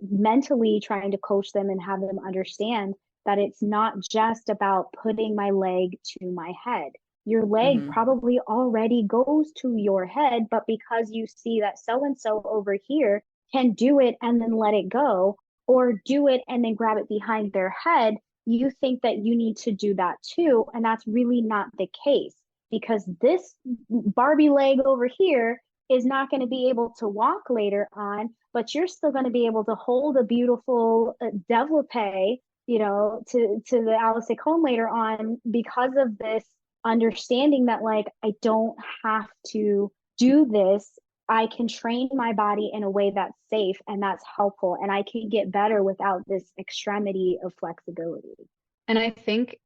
mentally trying to coach them and have them understand that it's not just about putting my leg to my head. Your leg Mm-hmm. probably already goes to your head, but because you see that so and so over here can do it and then let it go, or do it and then grab it behind their head, you think that you need to do that too. And that's really not the case because this Barbie leg over here is not going to be able to walk later on, but you're still going to be able to hold a beautiful develope, to the Alice Cone later on because of this understanding that like I don't have to do this. I can train my body in a way that's safe and that's helpful, and I can get better without this extremity of flexibility. And I think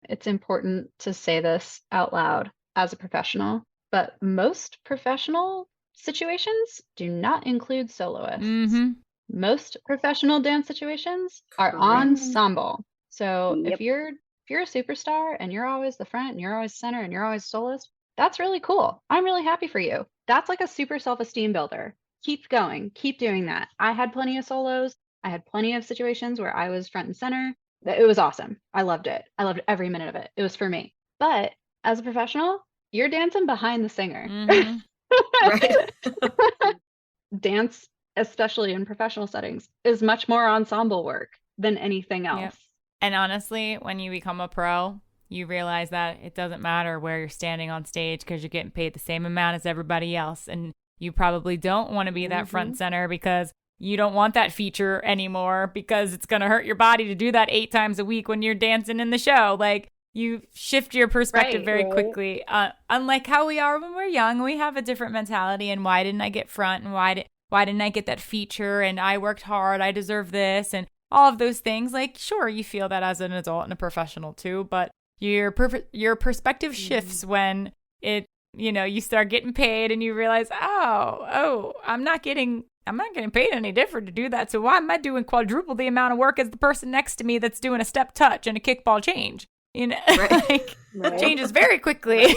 it's important to say this out loud as a professional, but most professional situations do not include soloists. Mm-hmm. Most professional dance situations are Correct. ensemble. So Yep. if you're a superstar and you're always the front and you're always center and you're always soloist, that's really cool. I'm really happy for you. That's like a super self-esteem builder. Keep going, keep doing that. I had plenty of solos. I had plenty of situations where I was front and center. It was awesome. I loved it. I loved every minute of it. It was for me. But as a professional, you're dancing behind the singer. Mm-hmm. Right. Dance, especially in professional settings, is much more ensemble work than anything else. Yep. And honestly, when you become a pro, you realize that it doesn't matter where you're standing on stage because you're getting paid the same amount as everybody else. And you probably don't want to be that front center because you don't want that feature anymore because it's going to hurt your body to do that 8 times a week when you're dancing in the show. Like you shift your perspective very quickly. Unlike how we are when we're young, we have a different mentality. And why didn't I get front? And why didn't I get that feature? And I worked hard. I deserve this. And all of those things. Like, sure, you feel that as an adult and a professional too, but your perspective shifts when you start getting paid and you realize, I'm not getting paid any different to do that. So why am I doing quadruple the amount of work as the person next to me that's doing a step touch and a kickball change? You know, Right. like Right. changes very quickly.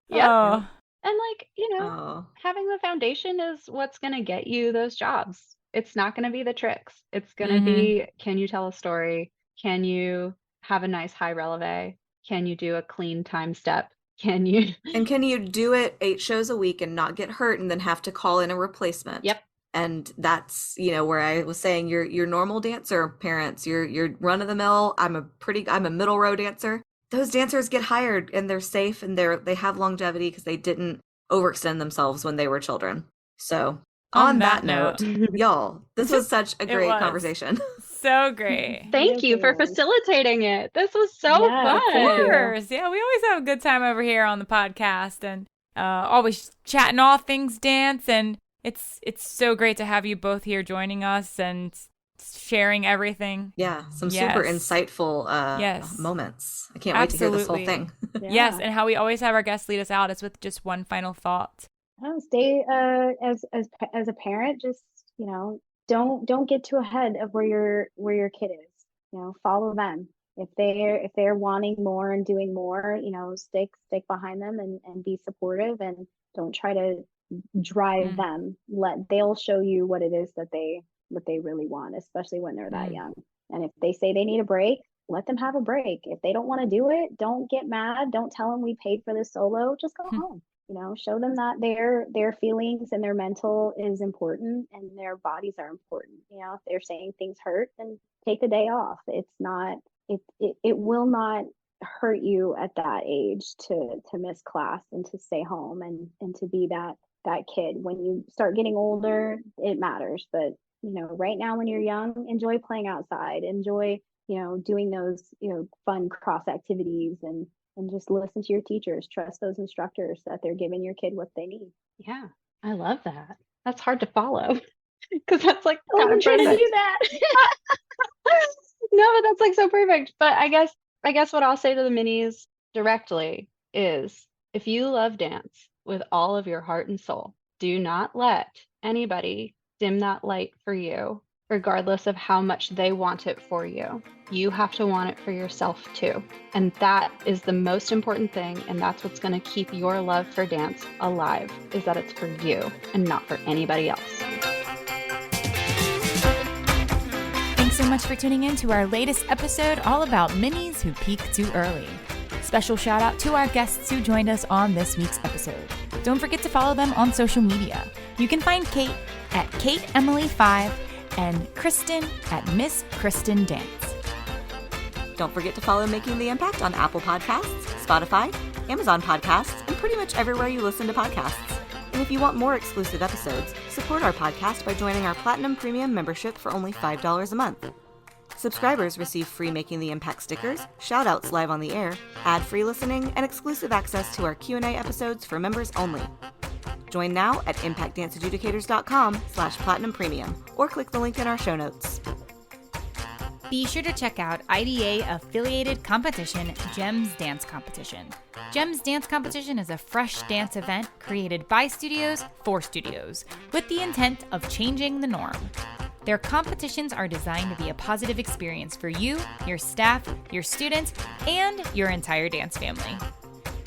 Yep. Oh, And like, Oh, having the foundation is what's going to get you those jobs. It's not going to be the tricks. It's going to Mhm. be, can you tell a story? Can you have a nice high releve? Can you do a clean time step? Can you? and can you do it 8 shows a week and not get hurt and then have to call in a replacement? Yep. And that's, where I was saying your normal dancer parents, your run of the mill, I'm a middle row dancer. Those dancers get hired and they're safe and they have longevity because they didn't overextend themselves when they were children. So on that note, y'all, this was such a great was. conversation. so great. Thank you for Yes, it was. facilitating it. This was so Yeah, Of thank fun. you. course. Yeah, we always have a good time over here on the podcast and always chatting all things dance. And it's so great to have you both here joining us and sharing everything. Yeah, some super Yes. insightful Yes. moments. I can't wait to hear this whole Absolutely. thing. Yes, Yeah. and how we always have our guests lead us out is with just one final thought. Stay as a parent, just don't get too ahead of where your kid is. Follow them. If they're wanting more and doing more, stick behind them and be supportive, and don't try to drive them. They'll show you what it is that they really want, especially when they're that young. And if they say they need a break, let them have a break. If they don't want to do it, don't get mad. Don't tell them we paid for this solo. Just go home. Show them that their feelings and their mental is important and their bodies are important. If they're saying things hurt, then take the day off. It's not, it will not hurt you at that age to miss class and to stay home and to be that kid. When you start getting older, it matters. But, right now when you're young, enjoy playing outside, enjoy, doing those, fun cross activities, and just listen to your teachers, trust those instructors that they're giving your kid what they need. Yeah, I love that. That's hard to follow because that's like I kind of wasn't trying to perfect. do that. No, but that's like so perfect. But I guess what I'll say to the minis directly is, if you love dance with all of your heart and soul, do not let anybody dim that light for you, regardless of how much they want it for you. You have to want it for yourself too. And that is the most important thing. And that's what's going to keep your love for dance alive, is that it's for you and not for anybody else. Thanks so much for tuning in to our latest episode all about minis who peak too early. Special shout out to our guests who joined us on this week's episode. Don't forget to follow them on social media. You can find Kate at KateEmily5 and Krysten at Miss Krysten Dance. Don't forget to follow Making the Impact on Apple Podcasts, Spotify, Amazon Podcasts, and pretty much everywhere you listen to podcasts. And if you want more exclusive episodes, support our podcast by joining our Platinum Premium membership for only $5 a month. Subscribers receive free Making the Impact stickers, shout-outs live on the air, ad-free listening, and exclusive access to our Q&A episodes for members only. Join now at impactdanceeducators.com/platinum premium or click the link in our show notes. Be sure to check out IDA-affiliated competition, GEMS Dance Competition. GEMS Dance Competition is a fresh dance event created by studios for studios, with the intent of changing the norm. Their competitions are designed to be a positive experience for you, your staff, your students, and your entire dance family.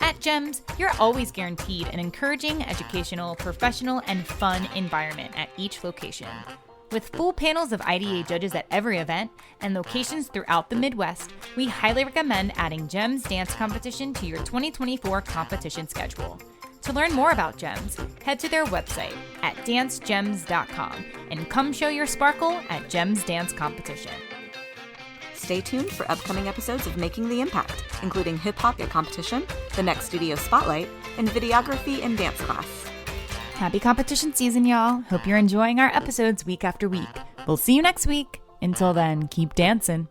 At GEMS, you're always guaranteed an encouraging, educational, professional, and fun environment at each location. With full panels of IDA judges at every event and locations throughout the Midwest, we highly recommend adding GEMS Dance Competition to your 2024 competition schedule. To learn more about GEMS, head to their website at dancegems.com and come show your sparkle at GEMS Dance Competition. Stay tuned for upcoming episodes of Making the Impact, including Hip Hop at Competition, the next Studio Spotlight, and Videography and Dance Class. Happy competition season, y'all. Hope you're enjoying our episodes week after week. We'll see you next week. Until then, keep dancing.